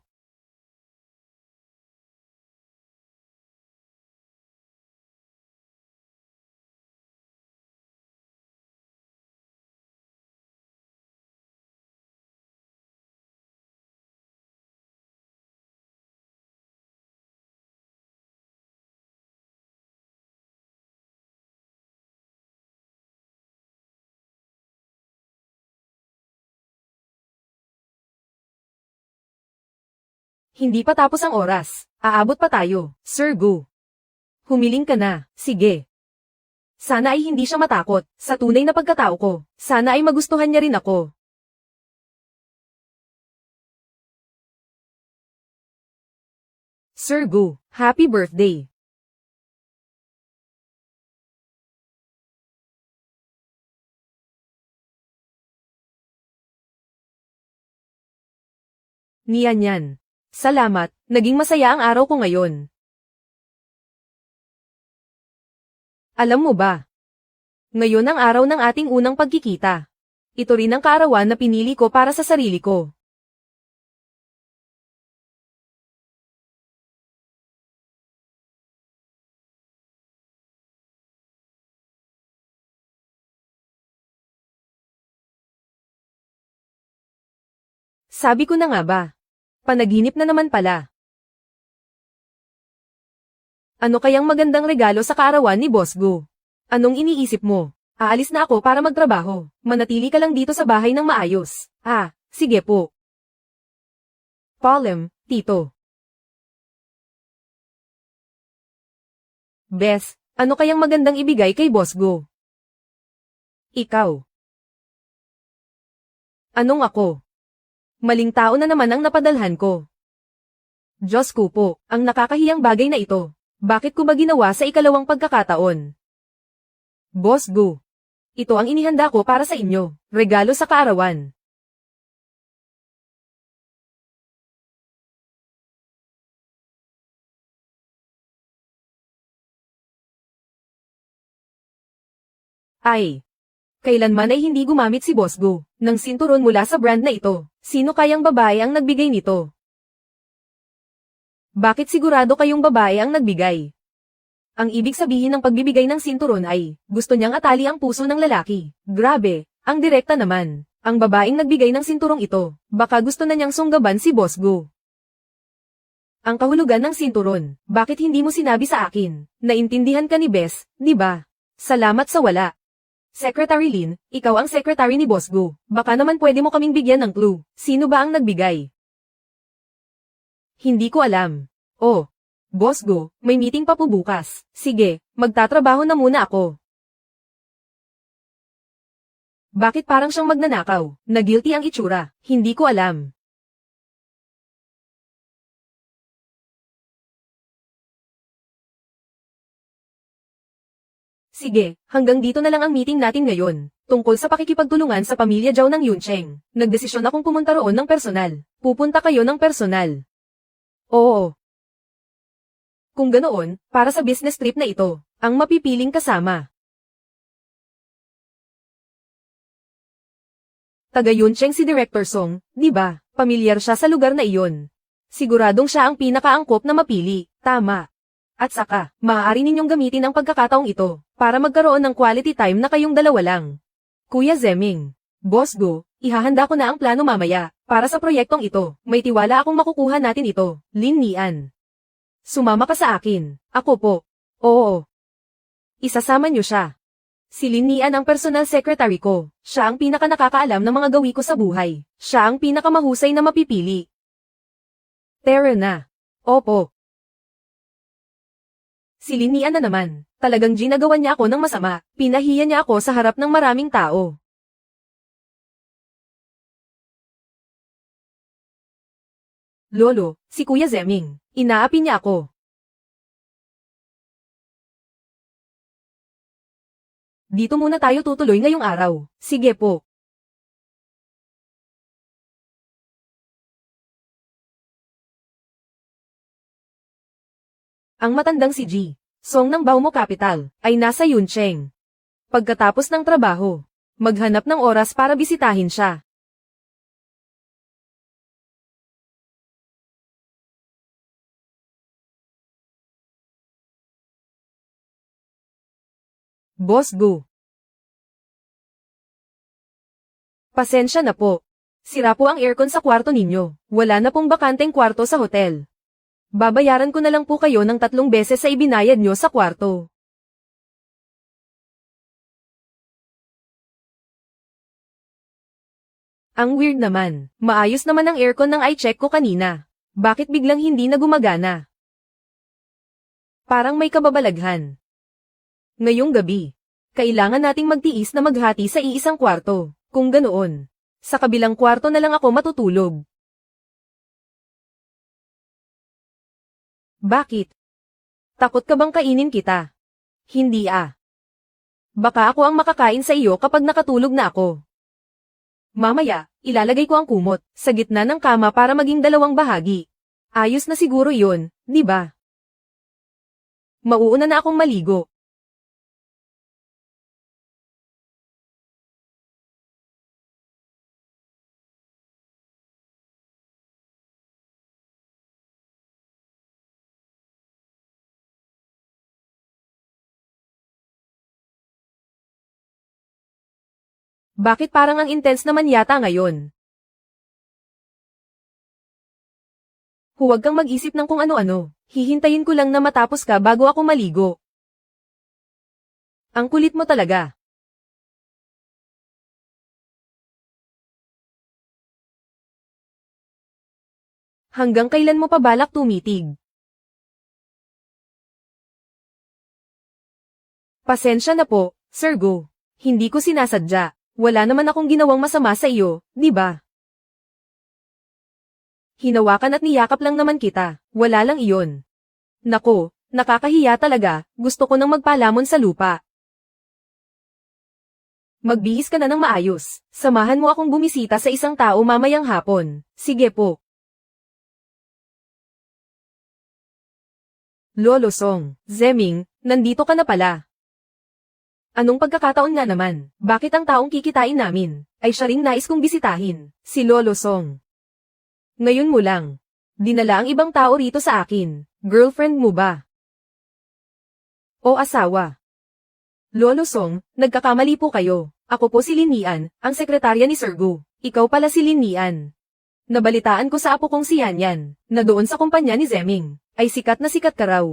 Hindi pa tapos ang oras. Aabot pa tayo, Sir Gu. Humiling ka na, sige. Sana ay hindi siya matakot, sa tunay na pagkatao ko. Sana ay magustuhan niya rin ako. Sir Gu, happy birthday. Niyan yan. Salamat, naging masaya ang araw ko ngayon. Alam mo ba? Ngayon ang araw ng ating unang pagkikita. Ito rin ang kaarawan na pinili ko para sa sarili ko. Sabi ko na nga ba? Panaginip na naman pala. Ano kayang magandang regalo sa kaarawan ni Boss Gu? Anong iniisip mo? Aalis na ako para magtrabaho. Manatili ka lang dito sa bahay ng maayos. Sige po. Palem, Tito. Bes, ano kayang magandang ibigay kay Boss Gu? Ikaw. Anong ako? Maling tao na naman ang napadalhan ko. Diyos ko po, ang nakakahiyang bagay na ito. Bakit ko ba ginawa sa ikalawang pagkakataon? Boss Gu. Ito ang inihanda ko para sa inyo. Regalo sa kaarawan. Ay. Kailanman ay hindi gumamit si Boss Gu ng sinturon mula sa brand na ito. Sino kayang babae ang nagbigay nito? Bakit sigurado kayong babae ang nagbigay? Ang ibig sabihin ng pagbibigay ng sinturon ay, gusto niyang atali ang puso ng lalaki. Grabe, ang direkta naman. Ang babaeng nagbigay ng sinturong ito, baka gusto na niyang sunggaban si Boss Gu. Ang kahulugan ng sinturon, bakit hindi mo sinabi sa akin? Naintindihan ka ni Bes, di ba? Salamat sa wala. Secretary Lin, ikaw ang secretary ni Boss Gu. Baka naman pwede mo kaming bigyan ng clue. Sino ba ang nagbigay? Hindi ko alam. Oh, Boss Gu, may meeting pa po bukas. Sige, magtatrabaho na muna ako. Bakit parang siyang magnanakaw? Na guilty ang itsura. Hindi ko alam. Sige, hanggang dito na lang ang meeting natin ngayon. Tungkol sa pakikipagtulungan sa pamilya Zhao ng Yuncheng. Nagdesisyon akong pumunta roon ng personal. Pupunta kayo ng personal. Oo. Kung ganoon, para sa business trip na ito, ang mapipiling kasama. Taga Yuncheng si Director Song, di ba? Pamilyar siya sa lugar na iyon. Siguradong siya ang pinakaangkop na mapili, tama. At saka, maaari ninyong gamitin ang pagkakataong ito, para magkaroon ng quality time na kayong dalawa lang. Kuya Zeming, Boss Go, ihahanda ko na ang plano mamaya, para sa proyektong ito. May tiwala akong makukuha natin ito, Lin Nian. Sumama ka sa akin, ako po. Oo. Isasama niyo siya. Si Lin Nian ang personal secretary ko. Siya ang pinaka nakakaalam ng mga gawi ko sa buhay. Siya ang pinakamahusay na mapipili. Tara na. Opo. Si Lin Nian na naman. Talagang ginagawan niya ako ng masama. Pinahiya niya ako sa harap ng maraming tao. Lolo, si Kuya Zeming. Inaapi niya ako. Dito muna tayo tutuloy ngayong araw. Sige po. Ang matandang si G. Song ng Baomo Capital, ay nasa Yuncheng. Pagkatapos ng trabaho, maghanap ng oras para bisitahin siya. Boss Go. Pasensya na po. Sira po ang aircon sa kwarto ninyo. Wala na pong bakanteng kwarto sa hotel. Babayaran ko na lang po kayo ng 3 beses sa ibinayad nyo sa kwarto. Ang weird naman. Maayos naman ang aircon ng i-check ko kanina. Bakit biglang hindi na gumagana? Parang may kababalaghan. Ngayong gabi, kailangan nating magtiis na maghati sa iisang kwarto. Kung ganoon, sa kabilang kwarto na lang ako matutulog. Bakit? Takot ka bang kainin kita? Hindi ah. Baka ako ang makakain sa iyo kapag nakatulog na ako. Mamaya, ilalagay ko ang kumot sa gitna ng kama para maging 2 bahagi. Ayos na siguro iyon, di ba? Mauuna na akong maligo. Bakit parang ang intense naman yata ngayon? Huwag kang mag-isip ng kung ano-ano. Hihintayin ko lang na matapos ka bago ako maligo. Ang kulit mo talaga. Hanggang kailan mo pa balak tumitig? Pasensya na po, Sir Go. Hindi ko sinasadya. Wala naman akong ginawang masama sa iyo, di ba? Hinawakan at niyakap lang naman kita. Wala lang iyon. Nako, nakakahiya talaga. Gusto ko nang magpalamon sa lupa. Magbihis ka na ng maayos. Samahan mo akong bumisita sa isang tao mamayang hapon. Sige po. Lolo Song, Zeming, nandito ka na pala. Anong pagkakataon nga naman? Bakit ang taong kikitain namin, ay siya ring nais kong bisitahin, si Lolo Song? Ngayon mo lang. Dinala ang ibang tao rito sa akin. Girlfriend mo ba? O asawa? Lolo Song, nagkakamali po kayo. Ako po si Lin Nian, ang sekretarya ni Sir Gu. Ikaw pala si Lin Nian. Nabalitaan ko sa apo kong si Yan Yan, na doon sa kumpanya ni Zeming, ay sikat na sikat ka raw.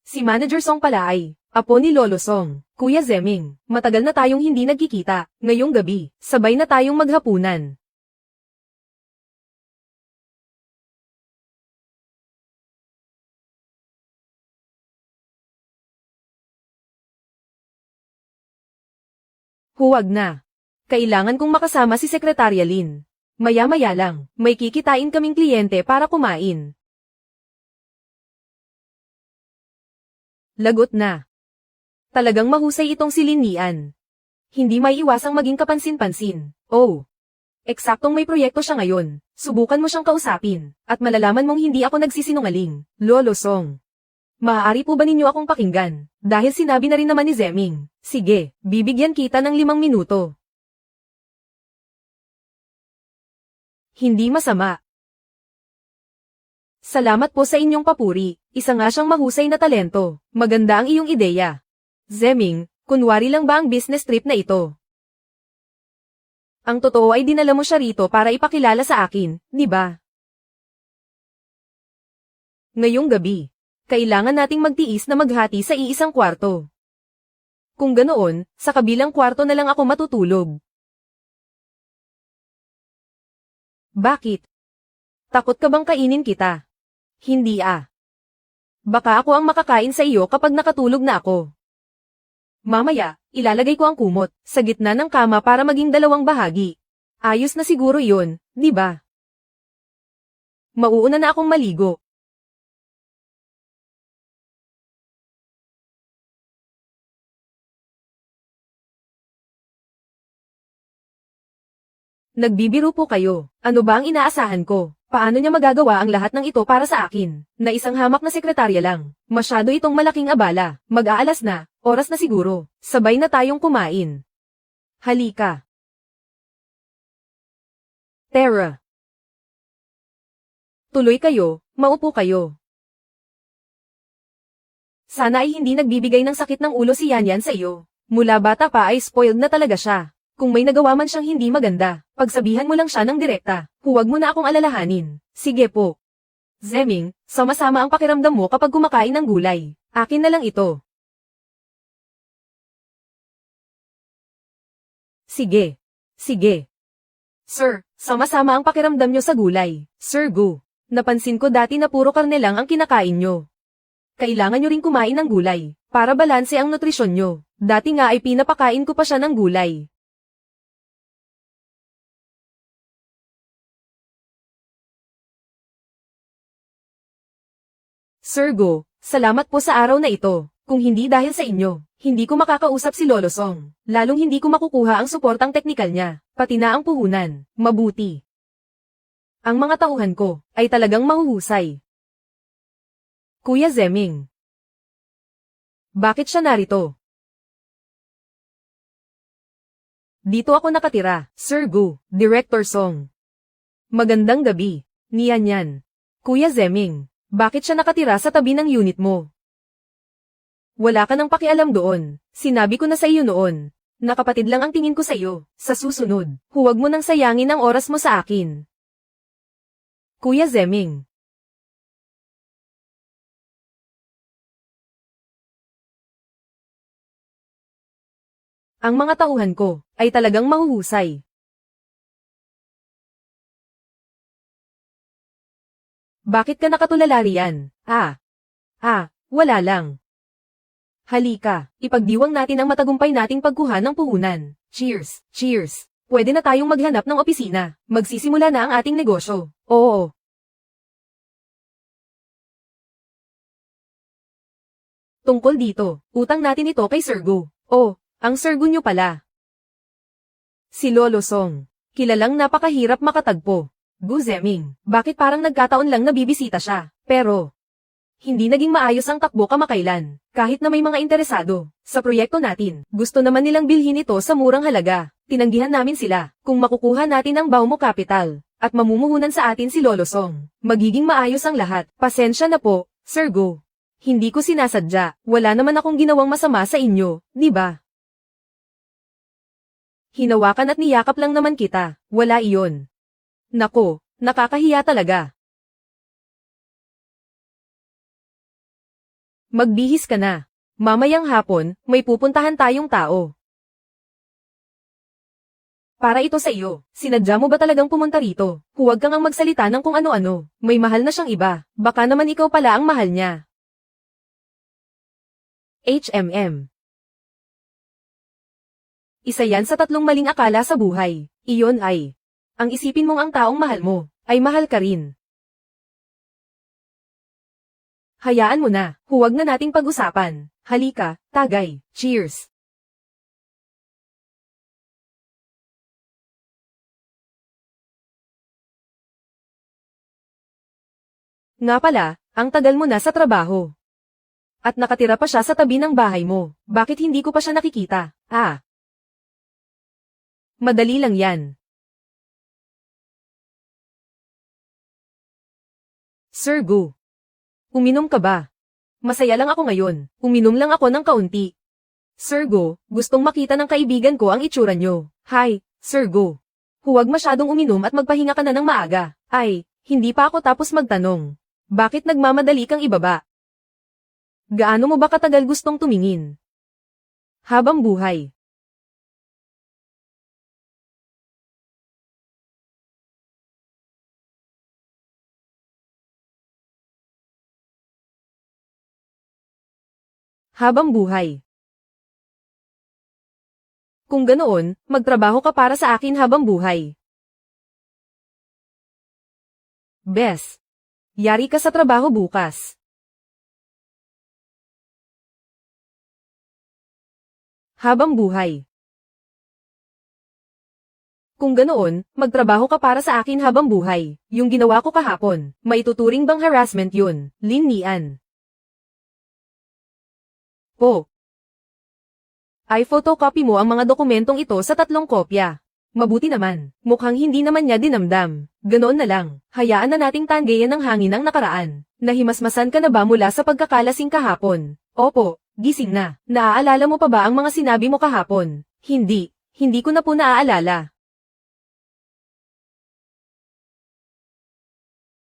Si Manager Song pala ay, apo ni Lolo Song. Kuya Zeming, matagal na tayong hindi nagkikita. Ngayong gabi, sabay na tayong maghapunan. Huwag na. Kailangan kong makasama si Sekretarya Lin. Maya-maya lang, may kikitain kaming kliyente para kumain. Lagot na. Talagang mahusay itong si Lin Nian. Hindi may iwasang maging kapansin-pansin. Oh. Eksaktong may proyekto siya ngayon. Subukan mo siyang kausapin, at malalaman mong hindi ako nagsisinungaling. Lolo Song. Maaari po ba ninyo akong pakinggan? Dahil sinabi na rin naman ni Zeming. Sige, bibigyan kita ng 5 minuto. Hindi masama. Salamat po sa inyong papuri. Isa nga siyang mahusay na talento. Maganda ang iyong ideya. Zeming, kunwari lang ba ang business trip na ito? Ang totoo ay dinala mo siya rito para ipakilala sa akin, di ba? Ngayong gabi, kailangan nating magtiis na maghati sa iisang kwarto. Kung ganoon, sa kabilang kwarto na lang ako matutulog. Bakit? Takot ka bang kainin kita? Hindi ah. Baka ako ang makakain sa iyo kapag nakatulog na ako. Mamaya, ilalagay ko ang kumot sa gitna ng kama para maging 2 bahagi. Ayos na siguro iyon, di ba? Mauuna na akong maligo. Nagbibiro po kayo. Ano ba ang inaasahan ko? Paano niya magagawa ang lahat ng ito para sa akin? Na isang hamak na sekretarya lang. Masyado itong malaking abala. Mag-aalas na. Oras na siguro. Sabay na tayong kumain. Halika. Tara. Tuloy kayo, maupo kayo. Sana ay hindi nagbibigay ng sakit ng ulo si Yanyan sa iyo. Mula bata pa ay spoiled na talaga siya. Kung may nagawa man siyang hindi maganda, pagsabihan mo lang siya ng direkta. Huwag mo na akong alalahanin. Sige po. Zeming, sama-sama ang pakiramdam mo kapag kumakain ng gulay. Akin na lang ito. Sige. Sige. Sir, sama-sama ang pakiramdam nyo sa gulay. Sir Gu, napansin ko dati na puro karne lang ang kinakain nyo. Kailangan nyo ring kumain ng gulay, para balanse ang nutrisyon nyo. Dati nga ay pinapakain ko pa siya ng gulay. Sir Go, salamat po sa araw na ito. Kung hindi dahil sa inyo, hindi ko makakausap si Lolo Song. Lalong hindi ko makukuha ang suportang teknikal niya, pati na ang puhunan. Mabuti. Ang mga tauhan ko ay talagang mahuhusay. Kuya Zeming. Bakit siya narito? Dito ako nakatira, Sir Gu, Director Song. Magandang gabi, Nian Yan. Kuya Zeming, bakit siya nakatira sa tabi ng unit mo? Wala ka nang pakialam doon, sinabi ko na sa iyo noon. Nakapatid lang ang tingin ko sa iyo, sa susunod, huwag mo nang sayangin ang oras mo sa akin. Kuya Zeming. Ang mga tauhan ko ay talagang mahuhusay. Bakit ka nakatulala riyan? Wala lang. Halika, ipagdiwang natin ang matagumpay nating pagkuha ng puhunan. Cheers, cheers. Pwede na tayong maghanap ng opisina. Magsisimula na ang ating negosyo. Oo. Tungkol dito, utang natin ito kay Sir Gu. Oh, ang Sir Gu nyo pala. Si Lolo Song. Kilalang napakahirap makatagpo. Gu Zeming, bakit parang nagkataon lang na bibisita siya? Pero, hindi naging maayos ang takbo kamakailan, kahit na may mga interesado. Sa proyekto natin, gusto naman nilang bilhin ito sa murang halaga. Tinanggihan namin sila, kung makukuha natin ang Baumo Capital, at mamumuhunan sa atin si Lolo Song. Magiging maayos ang lahat. Pasensya na po, Sir Gu. Hindi ko sinasadya, wala naman akong ginawang masama sa inyo, di ba? Hinawakan at niyakap lang naman kita, wala iyon. Nako, nakakahiya talaga. Magbihis ka na. Mamayang hapon, may pupuntahan tayong tao. Para ito sa iyo, sinadya mo ba talagang pumunta rito? Huwag kang ang magsalita ng kung ano-ano. May mahal na siyang iba, baka naman ikaw pala ang mahal niya. HMM. Isa yan sa tatlong maling akala sa buhay. Iyon ay, ang isipin mong ang taong mahal mo, ay mahal ka rin. Hayaan mo na, huwag na nating pag-usapan. Halika, tagay, cheers! Nga pala, ang tagal mo na sa trabaho. At nakatira pa siya sa tabi ng bahay mo. Bakit hindi ko pa siya nakikita? Madali lang yan. Sir Gu. Uminom ka ba? Masaya lang ako ngayon. Uminom lang ako ng kaunti. Sir Gu, gustong makita ng kaibigan ko ang itsura nyo. Hi, Sir Gu. Huwag masyadong uminom at magpahinga ka na ng maaga. Ay, hindi pa ako tapos magtanong. Bakit nagmamadali kang ibaba? Gaano mo ba katagal gustong tumingin? Habang buhay. Habang buhay. Kung ganoon, magtrabaho ka para sa akin habang buhay. Bes. Yari ka sa trabaho bukas. Habang buhay. Kung ganoon, magtrabaho ka para sa akin habang buhay. Yung ginawa ko kahapon, maituturing bang harassment yun? Lin Nian. Po. Ay photocopy mo ang mga dokumentong ito sa 3 kopya. Mabuti naman, mukhang hindi naman niya dinamdam. Ganoon na lang, hayaan na nating tanggayan ng hangin ang nakaraan. Nahimasmasan ka na ba mula sa pagkakalasing kahapon? Opo, gising na. Naaalala mo pa ba ang mga sinabi mo kahapon? Hindi ko na po naaalala.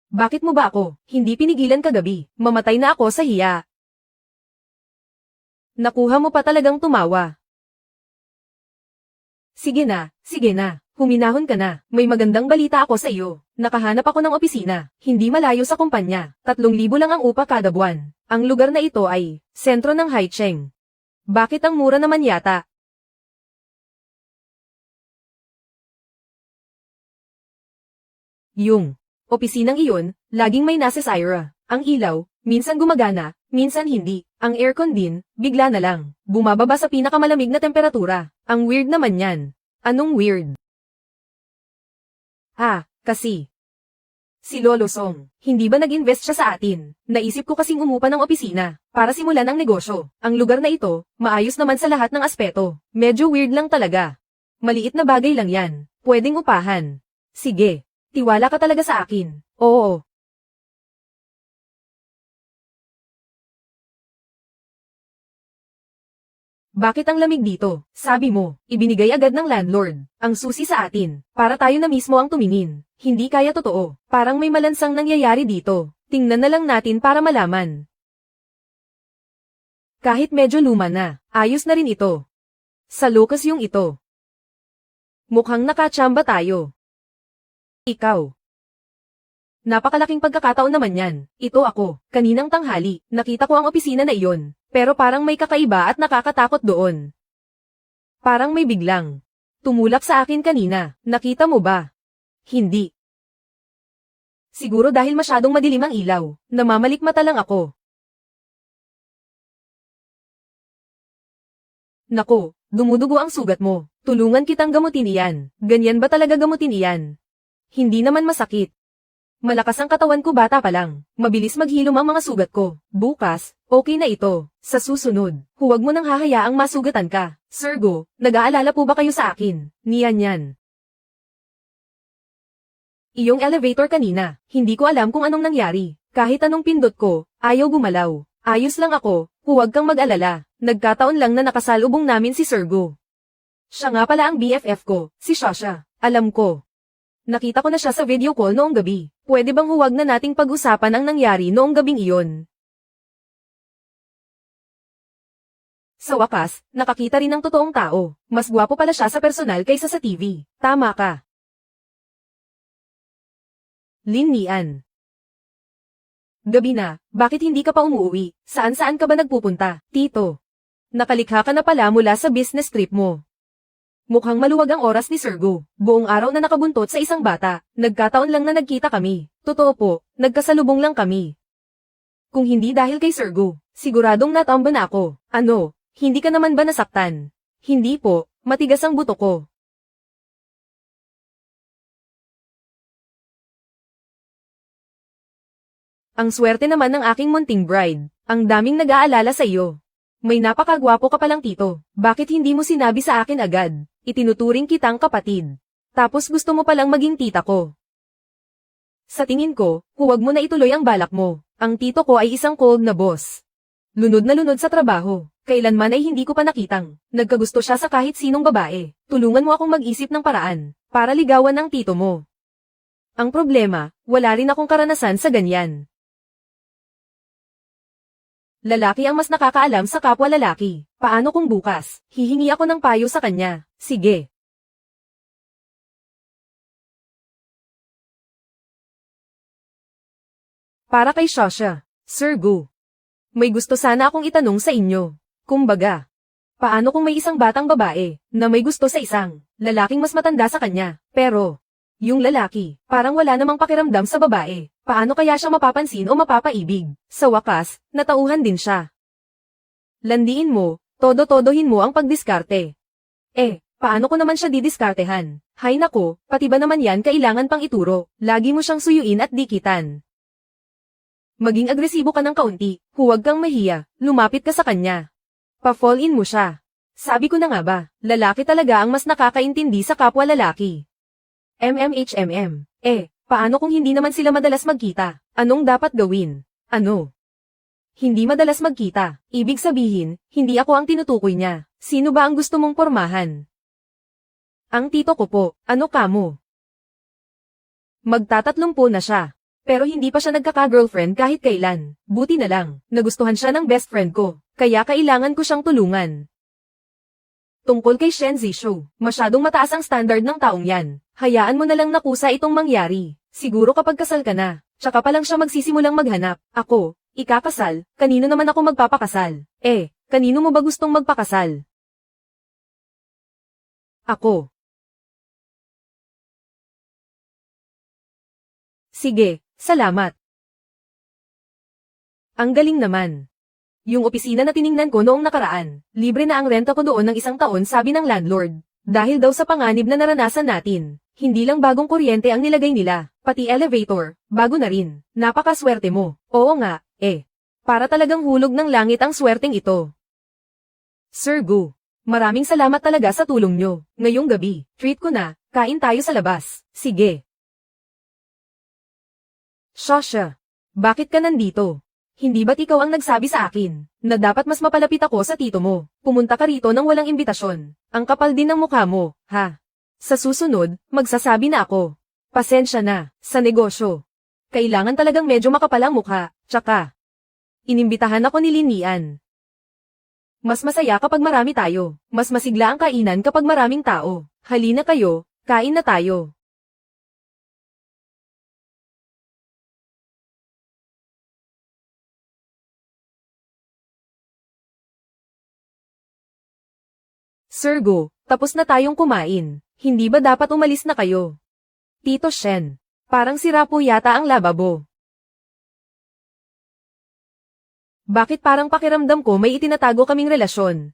Bakit mo ba ako hindi pinigilan kagabi? Mamatay na ako sa hiya. Nakuha mo pa talagang tumawa. Sige na, huminahon ka na. May magandang balita ako sa iyo. Nakahanap ako ng opisina, hindi malayo sa kumpanya. 3,000 lang ang upa kada buwan. Ang lugar na ito ay sentro ng Haicheng. Bakit ang mura naman yata? Yung opisinang iyon, laging may nasa Syra. Ang ilaw, minsan gumagana, minsan hindi. Ang aircon din, bigla na lang. Bumababa sa pinakamalamig na temperatura. Ang weird naman yan. Anong weird? Kasi. Si Lolo Song, hindi ba nag-invest siya sa atin? Naisip ko kasing umupa ng opisina, para simulan ang negosyo. Ang lugar na ito, maayos naman sa lahat ng aspeto. Medyo weird lang talaga. Maliit na bagay lang yan. Pwedeng upahan. Sige. Tiwala ka talaga sa akin. Oo. Bakit ang lamig dito? Sabi mo, ibinigay agad ng landlord ang susi sa atin, para tayo na mismo ang tumingin. Hindi kaya totoo, parang may malansang nangyayari dito. Tingnan na lang natin para malaman. Kahit medyo luma na, ayos na rin ito. Sa Lucas yung ito. Mukhang nakachamba tayo. Ikaw. Napakalaking pagkakataon naman yan. Ito ako, kaninang tanghali, nakita ko ang opisina na iyon, pero parang may kakaiba at nakakatakot doon. Parang may biglang tumulak sa akin kanina, nakita mo ba? Hindi. Siguro dahil masyadong madilim ang ilaw, namamalikmata lang ako. Nako, dumudugo ang sugat mo, tulungan kitang gamutin iyan. Ganyan ba talaga gamutin iyan? Hindi naman masakit. Malakas ang katawan ko bata pa lang. Mabilis maghilom ang mga sugat ko. Bukas, okay na ito. Sa susunod, huwag mo nang hahayaang masugatan ka. Sir Go, nag-aalala po ba kayo sa akin? Niyan yan. Iyong elevator kanina, hindi ko alam kung anong nangyari. Kahit anong pindot ko, ayaw gumalaw. Ayos lang ako, huwag kang mag-alala. Nagkataon lang na nakasalubong namin si Sir Go. Siya nga pala ang BFF ko, si Shasha. Alam ko. Nakita ko na siya sa video call noong gabi. Pwede bang huwag na nating pag-usapan ang nangyari noong gabing iyon? Sa wakas, nakakita rin ng totoong tao. Mas gwapo pala siya sa personal kaysa sa TV. Tama ka. Lin Nian. Gabi na, bakit hindi ka pa umuwi? Saan-saan ka ba nagpupunta, Tito? Nakalikha ka na pala mula sa business trip mo. Mukhang maluwag ang oras ni Sir Go. Buong araw na nakabuntot sa isang bata. Nagkataon lang na nagkita kami. Totoo po, nagkasalubong lang kami. Kung hindi dahil kay Sir Go, siguradong natamba na ako. Ano, hindi ka naman ba nasaktan? Hindi po, matigas ang buto ko. Ang swerte naman ng aking munting bride. Ang daming nag-aalala sa iyo. May napakagwapo ka palang tito. Bakit hindi mo sinabi sa akin agad? Itinuturing kitang kapatid. Tapos gusto mo palang maging tita ko. Sa tingin ko, huwag mo na ituloy ang balak mo. Ang tito ko ay isang cold na boss. Lunod na lunod sa trabaho. Kailanman ay hindi ko pa nakitang. Nagkagusto siya sa kahit sinong babae. Tulungan mo akong mag-isip ng paraan para ligawan ng tito mo. Ang problema, wala rin akong karanasan sa ganyan. Lalaki ang mas nakakaalam sa kapwa lalaki. Paano kung bukas, hihingi ako ng payo sa kanya? Sige. Para kay Shasha. Sir Gu. May gusto sana akong itanong sa inyo. Kumbaga, paano kung may isang batang babae na may gusto sa isang lalaking mas matanda sa kanya, pero yung lalaki, parang wala namang pakiramdam sa babae. Paano kaya siya mapapansin o mapapaibig? Sa wakas, natauhan din siya. Landiin mo, todo-todohin mo ang pagdiskarte. Paano ko naman siya didiskartehan? Hay nako, pati ba naman yan kailangan pang ituro? Lagi mo siyang suyuin at dikitan. Maging agresibo ka ng kaunti, huwag kang mahiya, lumapit ka sa kanya. Pa-fall in mo siya. Sabi ko na nga ba, lalaki talaga ang mas nakakaintindi sa kapwa lalaki. MMHMM. Paano kung hindi naman sila madalas magkita? Anong dapat gawin? Ano? Hindi madalas magkita. Ibig sabihin, hindi ako ang tinutukoy niya. Sino ba ang gusto mong pormahan? Ang tito ko po. Ano kamo? Magtatatlong po na siya. Pero hindi pa siya nagkaka-girlfriend kahit kailan. Buti na lang, nagustuhan siya ng best friend ko. Kaya kailangan ko siyang tulungan. Tungkol kay Shen Zishu, masyadong mataas ang standard ng taong yan. Hayaan mo na lang na kusa itong mangyari. Siguro kapag kasal ka na, tsaka pa lang siya magsisimulang maghanap. Ako, ikakasal, kanino naman ako magpapakasal? Kanino mo ba gustong magpakasal? Ako. Sige, salamat. Ang galing naman. Yung opisina na tiningnan ko noong nakaraan, libre na ang renta ko doon ng 1 taon sabi ng landlord. Dahil daw sa panganib na naranasan natin, hindi lang bagong kuryente ang nilagay nila, pati elevator, bago na rin. Napakaswerte mo. Oo nga, para talagang hulog ng langit ang swerteng ito. Sir Gu, maraming salamat talaga sa tulong nyo. Ngayong gabi, treat ko na, kain tayo sa labas. Sige. Shasha, bakit ka nandito? Hindi ba't ikaw ang nagsabi sa akin na dapat mas mapalapit ako sa tito mo? Pumunta ka rito nang walang imbitasyon. Ang kapal din ng mukha mo, ha? Sa susunod, magsasabi na ako. Pasensya na, sa negosyo. Kailangan talagang medyo makapal ang mukha, tsaka. Inimbitahan ako ni Linian. Mas masaya kapag marami tayo. Mas masigla ang kainan kapag maraming tao. Halina kayo, kain na tayo. Sir Go, tapos na tayong kumain. Hindi ba dapat umalis na kayo? Tito Shen, parang sira po yata ang lababo. Bakit parang pakiramdam ko may itinatago kaming relasyon?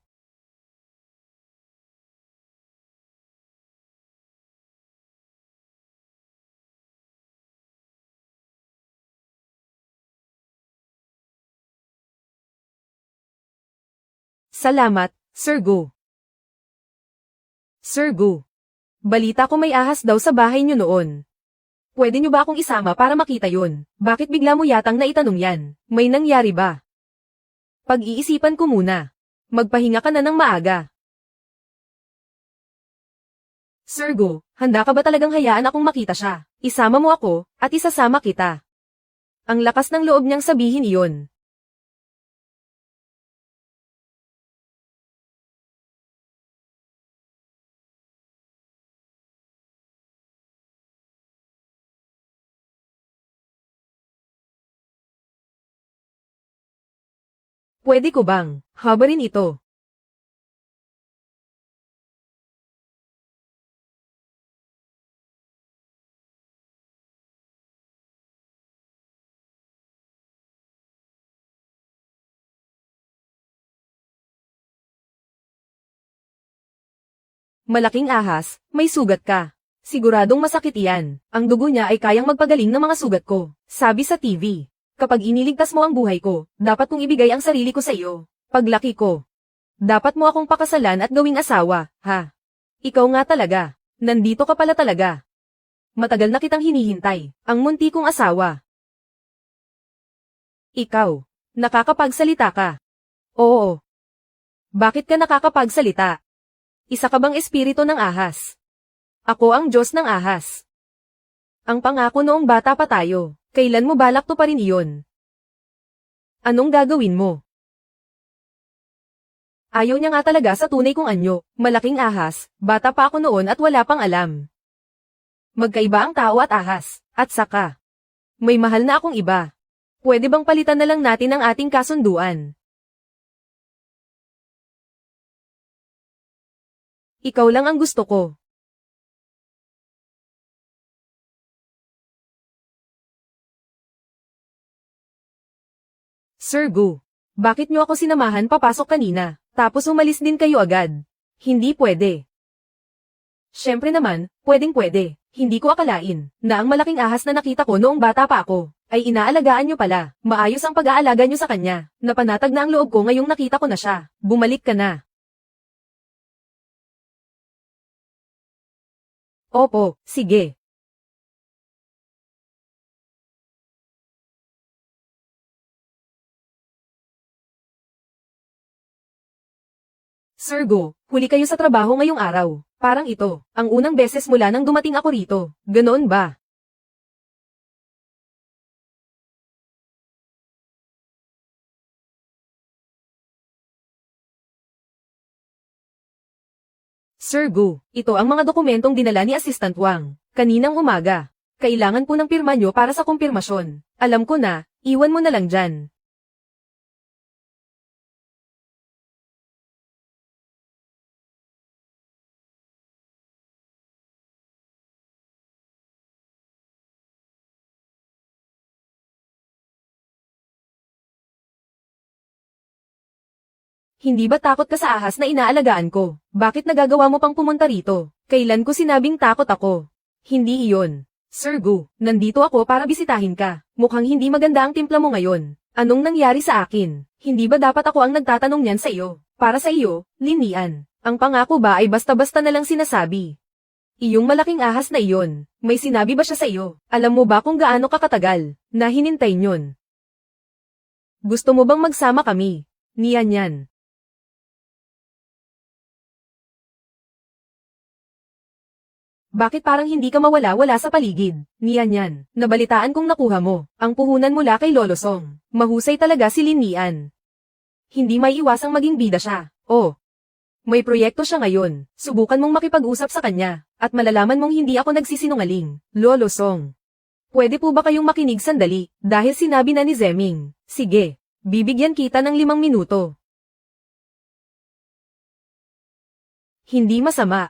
Salamat, Sir Go. Sir Gu, balita ko may ahas daw sa bahay niyo noon. Pwede niyo ba akong isama para makita yun? Bakit bigla mo yatang naitanong yan? May nangyari ba? Pag-iisipan ko muna. Magpahinga ka na ng maaga. Sir Gu, handa ka ba talagang hayaan akong makita siya? Isama mo ako, at isasama kita. Ang lakas ng loob niyang sabihin iyon. Pwede ko bang habarin ito? Malaking ahas, may sugat ka. Siguradong masakit iyan. Ang dugo niya ay kayang magpagaling ng mga sugat ko. Sabi sa TV. Kapag iniligtas mo ang buhay ko, dapat kong ibigay ang sarili ko sa iyo. Paglaki ko, dapat mo akong pakasalan at gawing asawa, ha? Ikaw nga talaga. Nandito ka pala talaga. Matagal na kitang hinihintay. Ang munti kong asawa. Ikaw. Nakakapagsalita ka. Oo. Bakit ka nakakapagsalita? Isa ka bang espiritu ng ahas? Ako ang Diyos ng ahas. Ang pangako noong bata pa tayo, kailan mo balak to pa rin iyon? Anong gagawin mo? Ayaw niya nga talaga sa tunay kong anyo, malaking ahas, bata pa ako noon at wala pang alam. Magkaiba ang tao at ahas, at saka. May mahal na akong iba. Pwede bang palitan na lang natin ang ating kasunduan? Ikaw lang ang gusto ko. Sir Gu, bakit niyo ako sinamahan papasok kanina, tapos umalis din kayo agad? Hindi pwede. Siyempre naman, pwedeng-pwede. Hindi ko akalain na ang malaking ahas na nakita ko noong bata pa ako, ay inaalagaan niyo pala. Maayos ang pag-aalaga niyo sa kanya. Napanatag na ang loob ko ngayong nakita ko na siya. Bumalik ka na. Opo, sige. Sir Go, huli kayo sa trabaho ngayong araw. Parang ito, ang unang beses mula nang dumating ako rito. Ganoon ba? Sir Gu, ito ang mga dokumentong dinala ni Assistant Wang. Kaninang umaga. Kailangan po ng pirma nyo para sa kumpirmasyon. Alam ko na, iwan mo na lang dyan. Hindi ba takot ka sa ahas na inaalagaan ko? Bakit nagagawa mo pang pumunta rito? Kailan ko sinabing takot ako? Hindi iyon. Sir Gu, nandito ako para bisitahin ka. Mukhang hindi maganda ang timpla mo ngayon. Anong nangyari sa akin? Hindi ba dapat ako ang nagtatanong niyan sa iyo? Para sa iyo, Linian. Ang pangako ba ay basta-basta na lang sinasabi? Iyong malaking ahas na iyon, may sinabi ba siya sa iyo? Alam mo ba kung gaano kakatagal na hinintay niyon? Gusto mo bang magsama kami? Niyan yan. Bakit parang hindi ka mawala-wala sa paligid? Niyan yan. Nabalitaan kong nakuha mo. Ang puhunan mula kay Lolo Song. Mahusay talaga si Lin Nian. Hindi may iwasang maging bida siya. Oh. May proyekto siya ngayon. Subukan mong makipag-usap sa kanya. At malalaman mong hindi ako nagsisinungaling. Lolo Song. Pwede po ba kayong makinig sandali? Dahil sinabi na ni Zeming. Sige. Bibigyan kita ng 5 minuto. Hindi masama.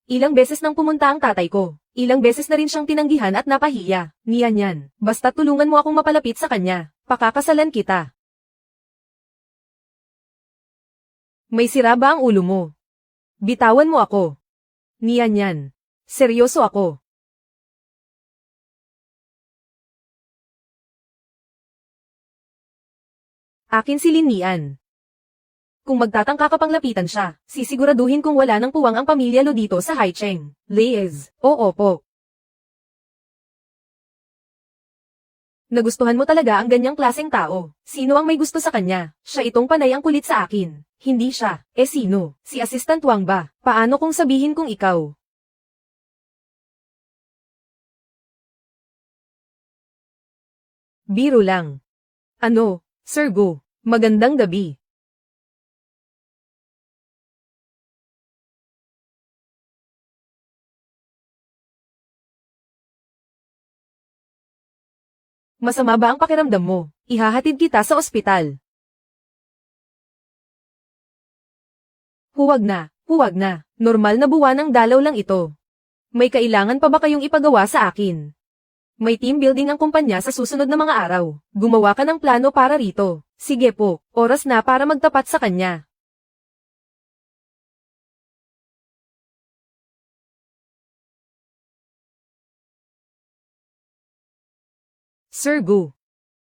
Ilang beses nang pumunta ang tatay ko. Ilang beses na rin siyang tinanggihan at napahiya. Niyan yan. Basta tulungan mo akong mapalapit sa kanya. Pakakasalan kita. May sira ba ang ulo mo? Bitawan mo ako. Niyan yan. Seryoso ako. Akin si Lin Nian. Kung magtatangka ka pang lapitan siya, sisiguraduhin kung wala nang puwang ang pamilya Lo dito sa Haicheng. Liz. Oo po. Nagustuhan mo talaga ang ganyang klaseng tao. Sino ang may gusto sa kanya? Siya itong panay ang kulit sa akin. Hindi siya. Eh sino? Si Assistant Wang ba? Paano kung sabihin kong ikaw? Biro lang. Ano, Sir Go? Magandang gabi. Masama ba ang pakiramdam mo? Ihahatid kita sa ospital. Huwag na, huwag na. Normal na buwan ng dalaw lang ito. May kailangan pa ba kayong ipagawa sa akin? May team building ang kumpanya sa susunod na mga araw. Gumawa ka ng plano para rito. Sige po, oras na para magtapat sa kanya. Sir Gu.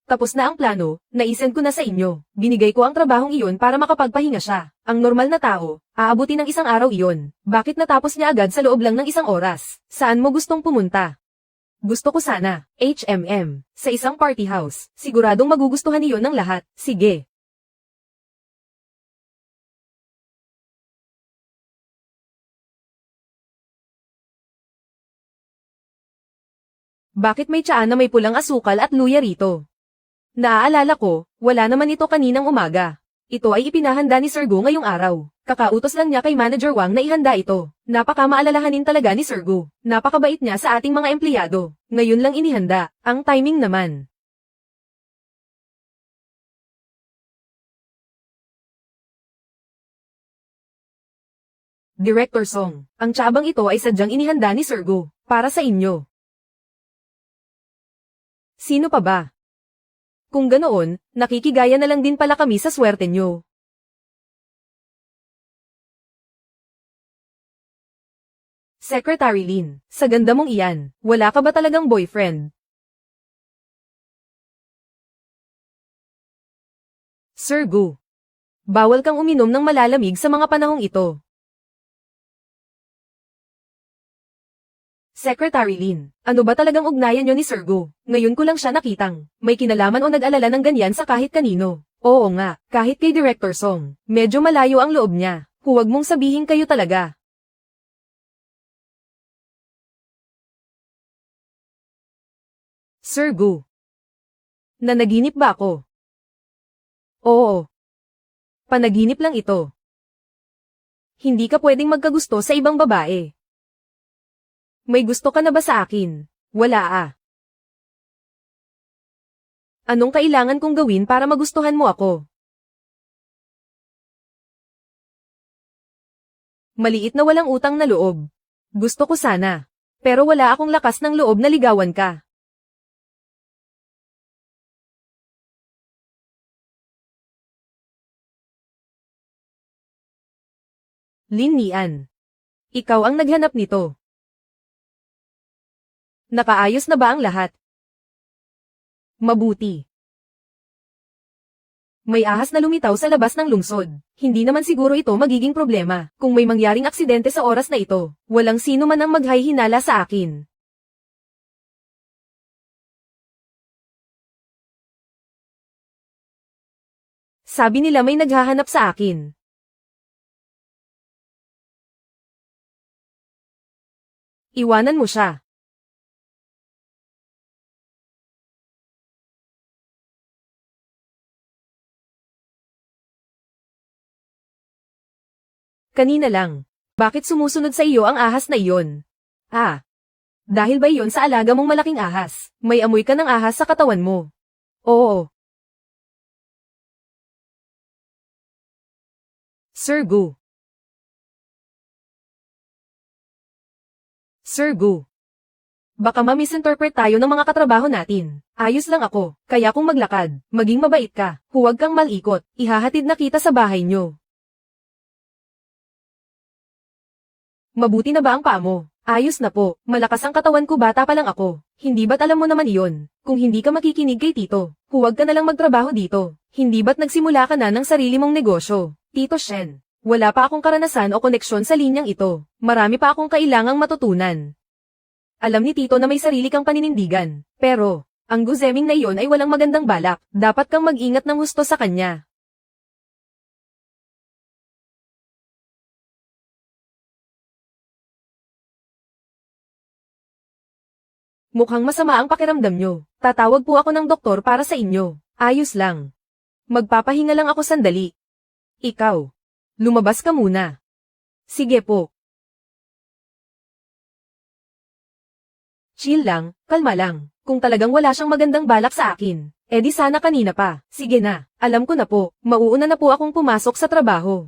Tapos na ang plano, naisend ko na sa inyo. Binigay ko ang trabahong iyon para makapagpahinga siya. Ang normal na tao, aabuti ng isang araw iyon. Bakit natapos niya agad sa loob lang ng isang oras? Saan mo gustong pumunta? Gusto ko sana, HMM, sa isang party house. Siguradong magugustuhan iyon ng lahat. Sige. Bakit may tiyaan na may pulang asukal at luya rito? Naaalala ko, wala naman ito kaninang umaga. Ito ay ipinahanda ni Sir Gu ngayong araw. Kakautos lang niya kay Manager Wang na ihanda ito. Napaka-maalalahanin talaga ni Sir Gu. Napakabait niya sa ating mga empleyado. Ngayon lang inihanda. Ang timing naman. Director Song, ang tsabang ito ay sadyang inihanda ni Sir Gu. Para sa inyo. Sino pa ba? Kung ganoon, nakikigaya na lang din pala kami sa swerte nyo. Secretary Lin, sa ganda mong iyan, wala ka ba talagang boyfriend? Sir Gu, bawal kang uminom ng malalamig sa mga panahong ito. Secretary Lin, ano ba talagang ugnayan nyo ni Sir Gu? Ngayon ko lang siya nakitang. May kinalaman o nag-alala ng ganyan sa kahit kanino. Oo nga, kahit kay Director Song. Medyo malayo ang loob niya. Huwag mong sabihin kayo talaga. Sir Gu. Nanaginip ba ako? Oo. Panaginip lang ito. Hindi ka pwedeng magkagusto sa ibang babae. May gusto ka na ba sa akin? Wala ah. Anong kailangan kong gawin para magustuhan mo ako? Maliit na walang utang na loob. Gusto ko sana. Pero wala akong lakas ng loob na ligawan ka. Lin Nian. Ikaw ang naghanap nito. Nakaayos na ba ang lahat? Mabuti. May ahas na lumitaw sa labas ng lungsod. Hindi naman siguro ito magiging problema. Kung may mangyaring aksidente sa oras na ito, walang sino man ang maghahihinala sa akin. Sabi nila may naghahanap sa akin. Iwanan mo siya. Kanina lang. Bakit sumusunod sa iyo ang ahas na iyon? Ah. Dahil ba iyon sa alaga mong malaking ahas? May amoy ka ng ahas sa katawan mo. Oo. Sir Gu. Sir Gu. Baka ma-misinterpret tayo ng mga katrabaho natin. Ayos lang ako, kaya kung maglakad, maging mabait ka, huwag kang malikot, ihahatid na kita sa bahay nyo. Mabuti na ba ang paa mo? Ayos na po, malakas ang katawan ko bata pa lang ako. Hindi ba't alam mo naman iyon? Kung hindi ka makikinig kay Tito, huwag ka na lang magtrabaho dito. Hindi ba't nagsimula ka na ng sarili mong negosyo? Tito Shen, wala pa akong karanasan o koneksyon sa linyang ito. Marami pa akong kailangang matutunan. Alam ni Tito na may sarili kang paninindigan. Pero, ang guzeming na iyon ay walang magandang balak. Dapat kang mag-ingat ng husto sa kanya. Mukhang masama ang pakiramdam nyo. Tatawag po ako ng doktor para sa inyo. Ayos lang. Magpapahinga lang ako sandali. Ikaw. Lumabas ka muna. Sige po. Chill lang, kalma lang. Kung talagang wala siyang magandang balak sa akin, edi sana kanina pa. Sige na, alam ko na po, mauuna na po akong pumasok sa trabaho.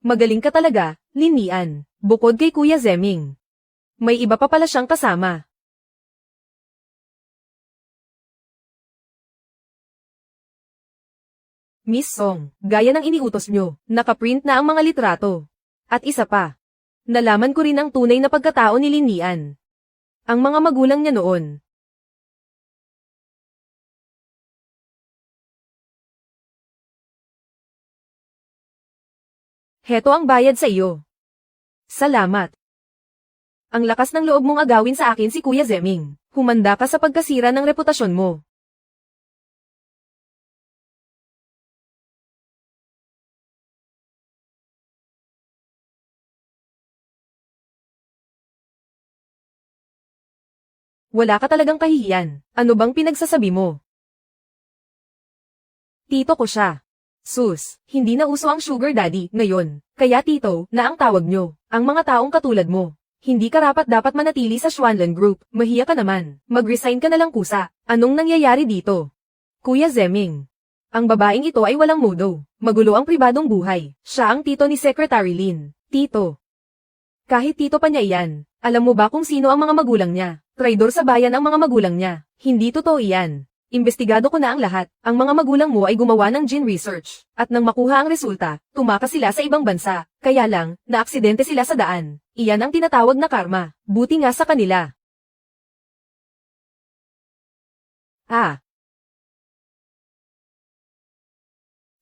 Magaling ka talaga, Lin Nian. Bukod kay Kuya Zeming. May iba pa pala siyang kasama. Miss Song, gaya ng iniutos nyo, nakaprint na ang mga litrato. At isa pa. Nalaman ko rin ang tunay na pagkatao ni Lin Nian. Ang mga magulang niya noon. Heto ang bayad sa iyo. Salamat. Ang lakas ng loob mong agawin sa akin si Kuya Zeming. Humanda ka sa pagkasira ng reputasyon mo. Wala ka talagang kahihiyan. Ano bang pinagsasabi mo? Tito ko siya. Sus, hindi na uso ang sugar daddy ngayon. Kaya tito na ang tawag nyo. Ang mga taong katulad mo. Hindi karapat-dapat manatili sa Xuanlan Group. Mahiya ka naman. Mag-resign ka na lang kusa. Anong nangyayari dito? Kuya Zeming. Ang babaeng ito ay walang mudo. Magulo ang pribadong buhay. Siya ang tito ni Secretary Lin. Tito. Kahit tito pa niya iyan. Alam mo ba kung sino ang mga magulang niya? Traidor sa bayan ang mga magulang niya. Hindi totoo iyan. Imbestigado ko na ang lahat. Ang mga magulang mo ay gumawa ng gene research. At nang makuha ang resulta, tumakas sila sa ibang bansa. Kaya lang, naaksidente sila sa daan. Iyan ang tinatawag na karma. Buti nga sa kanila.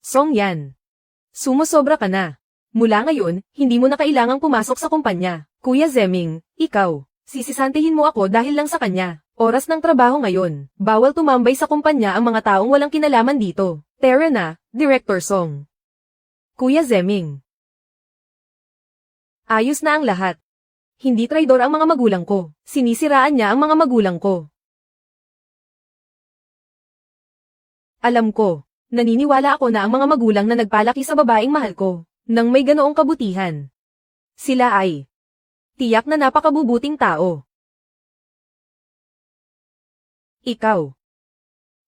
Song Yan. Sumusobra ka na. Mula ngayon, hindi mo na kailangang pumasok sa kumpanya. Kuya Zeming, ikaw. Sisisantihin mo ako dahil lang sa kanya. Oras ng trabaho ngayon. Bawal tumambay sa kumpanya ang mga taong walang kinalaman dito. Tara na, Director Song. Kuya Zeming. Ayos na ang lahat. Hindi traidor ang mga magulang ko. Sinisiraan niya ang mga magulang ko. Alam ko. Naniniwala ako na ang mga magulang na nagpalaki sa babaeng mahal ko, nang may ganoong kabutihan. Sila ay tiyak na napakabubuting tao. Ikaw.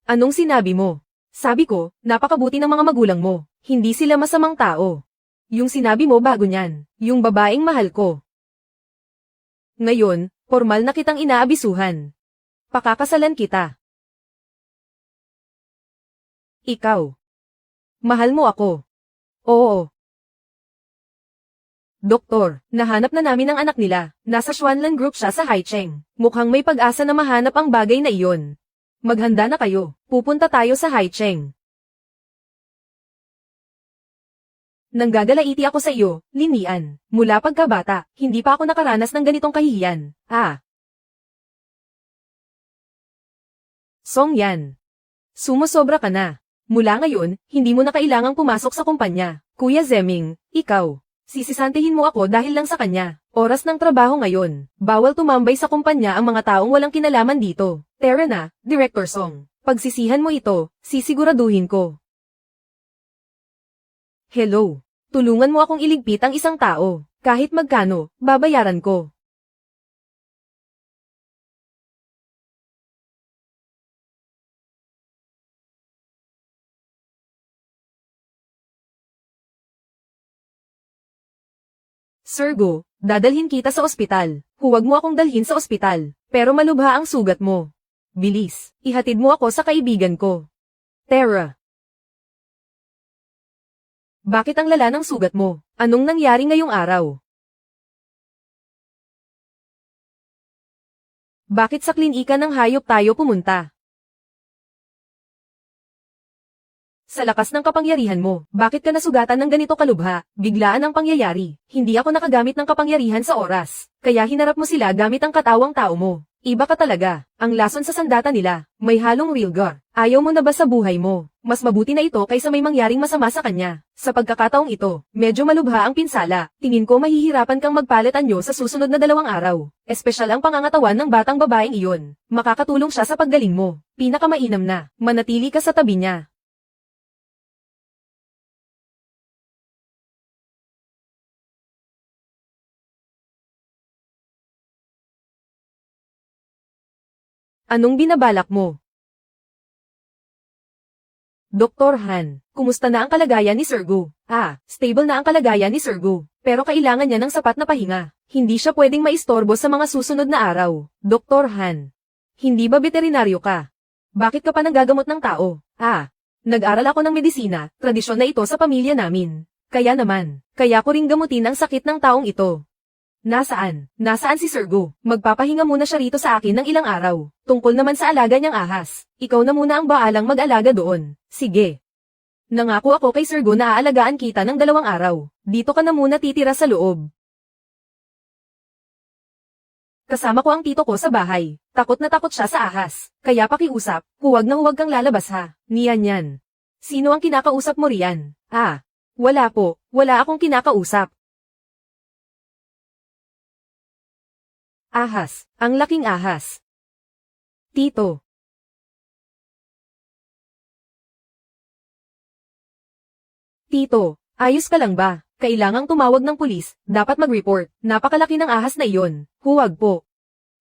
Anong sinabi mo? Sabi ko, napakabuti ng mga magulang mo. Hindi sila masamang tao. Yung sinabi mo bago niyan, yung babaeng mahal ko. Ngayon, formal na kitang inaabisuhan. Pakakasalan kita. Ikaw. Mahal mo ako. Oo. Doktor, nahanap na namin ang anak nila. Nasa Xuanlan Group siya sa Haicheng. Mukhang may pag-asa na mahanap ang bagay na iyon. Maghanda na kayo. Pupunta tayo sa Haicheng. Nanggagalaiti ako sa iyo, Linian. Mula pagkabata, hindi pa ako nakaranas ng ganitong kahihiyan. Song Yan. Sumusobra ka na. Mula ngayon, hindi mo na kailangang pumasok sa kumpanya. Kuya Zeming, ikaw. Sisisantihin mo ako dahil lang sa kanya. Oras ng trabaho ngayon. Bawal tumambay sa kumpanya ang mga taong walang kinalaman dito. Tara na, Director Song. Pagsisihan mo ito, sisiguraduhin ko. Hello. Tulungan mo akong iligpit ang isang tao. Kahit magkano, babayaran ko. Sir Go, dadalhin kita sa ospital. Huwag mo akong dalhin sa ospital, pero malubha ang sugat mo. Bilis, ihatid mo ako sa kaibigan ko. Tara. Bakit ang lala ng sugat mo? Anong nangyari ngayong araw? Bakit sa klinika ng hayop tayo pumunta? Sa lakas ng kapangyarihan mo, bakit ka nasugatan ng ganito kalubha? Biglaan ang pangyayari. Hindi ako nakagamit ng kapangyarihan sa oras. Kaya hinarap mo sila gamit ang katawang tao mo. Iba ka talaga. Ang lason sa sandata nila, may halong real gar. Ayaw mo na ba sa buhay mo? Mas mabuti na ito kaysa may mangyaring masama sa kanya. Sa pagkakataong ito, medyo malubha ang pinsala. Tingin ko mahihirapan kang magpalit anyo sa susunod na 2 araw. Espesyal ang pangangatawan ng batang babaeng iyon. Makakatulong siya sa paggaling mo. Pinakamainam na, manatili ka sa tabi niya. Anong binabalak mo? Dr. Han, kumusta na ang kalagayan ni Sir Go? Stable na ang kalagayan ni Sir Go. Pero kailangan niya ng sapat na pahinga. Hindi siya pwedeng maistorbo sa mga susunod na araw. Dr. Han, hindi ba veterinaryo ka? Bakit ka pa nanggagamot ng tao? Nag-aral ako ng medisina, tradisyon na ito sa pamilya namin. Kaya naman, kaya ko ring gamutin ang sakit ng taong ito. Nasaan? Nasaan si Sir Go? Magpapahinga muna siya rito sa akin ng ilang araw. Tungkol naman sa alaga niyang ahas. Ikaw na muna ang baalang mag-alaga doon. Sige. Nangako ako kay Sir Go na aalagaan kita ng 2 araw. Dito ka na muna titira sa loob. Kasama ko ang tito ko sa bahay. Takot na takot siya sa ahas. Kaya pakiusap, huwag na huwag kang lalabas ha. Niyan yan. Sino ang kinakausap mo riyan? Ah, wala po. Wala akong kinakausap. Ahas. Ang laking ahas. Tito. Tito, ayos ka lang ba? Kailangang tumawag ng pulis, dapat mag-report. Napakalaki ng ahas na iyon. Huwag po.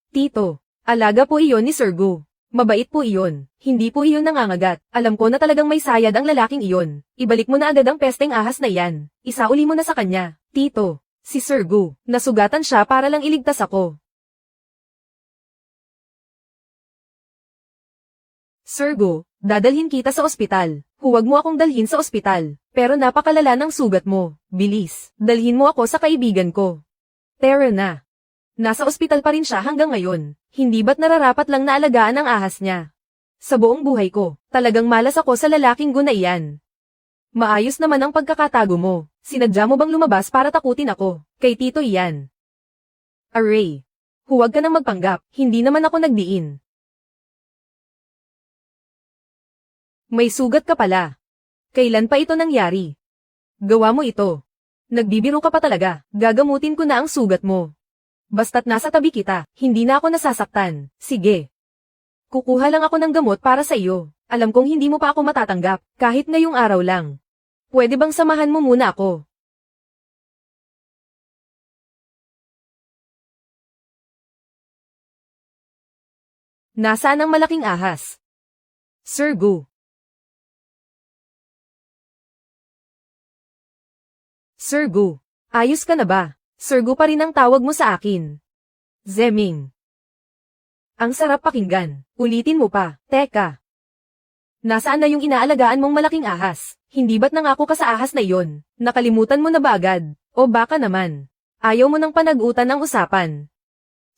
Tito, alaga po iyon ni Sir Gu. Mabait po iyon. Hindi po iyon nangangagat. Alam ko na talagang may sayad ang lalaking iyon. Ibalik mo na agad ang pesteng ahas na iyan. Isauli mo na sa kanya. Tito, si Sir Gu, nasugatan siya para lang iligtas ako. Sir Gu, dadalhin kita sa ospital. Huwag mo akong dalhin sa ospital. Pero napakalala ng sugat mo. Bilis, dalhin mo ako sa kaibigan ko. Tara na. Nasa ospital pa rin siya hanggang ngayon. Hindi ba't nararapat lang na alagaan ang ahas niya? Sa buong buhay ko, talagang malas ako sa lalaking Gu na iyan. Maayos naman ang pagkakatago mo. Sinadya mo bang lumabas para takutin ako? Kay Tito iyan. Aray. Huwag ka nang magpanggap. Hindi naman ako nagdiin. May sugat ka pala. Kailan pa ito nangyari? Gawa mo ito. Nagbibiro ka pa talaga. Gagamutin ko na ang sugat mo. Basta't nasa tabi kita, hindi na ako nasasaktan. Sige. Kukuha lang ako ng gamot para sa iyo. Alam kong hindi mo pa ako matatanggap, kahit ngayong araw lang. Pwede bang samahan mo muna ako? Nasaan ang malaking ahas? Sir Gu. Sir Gu, ayos ka na ba? Sir Gu pa rin ang tawag mo sa akin. Zeming. Ang sarap pakinggan. Ulitin mo pa. Teka. Nasaan na yung inaalagaan mong malaking ahas? Hindi ba't nangako ka sa ahas na iyon? Nakalimutan mo na ba agad? O baka naman. Ayaw mo nang panag-utan ng usapan.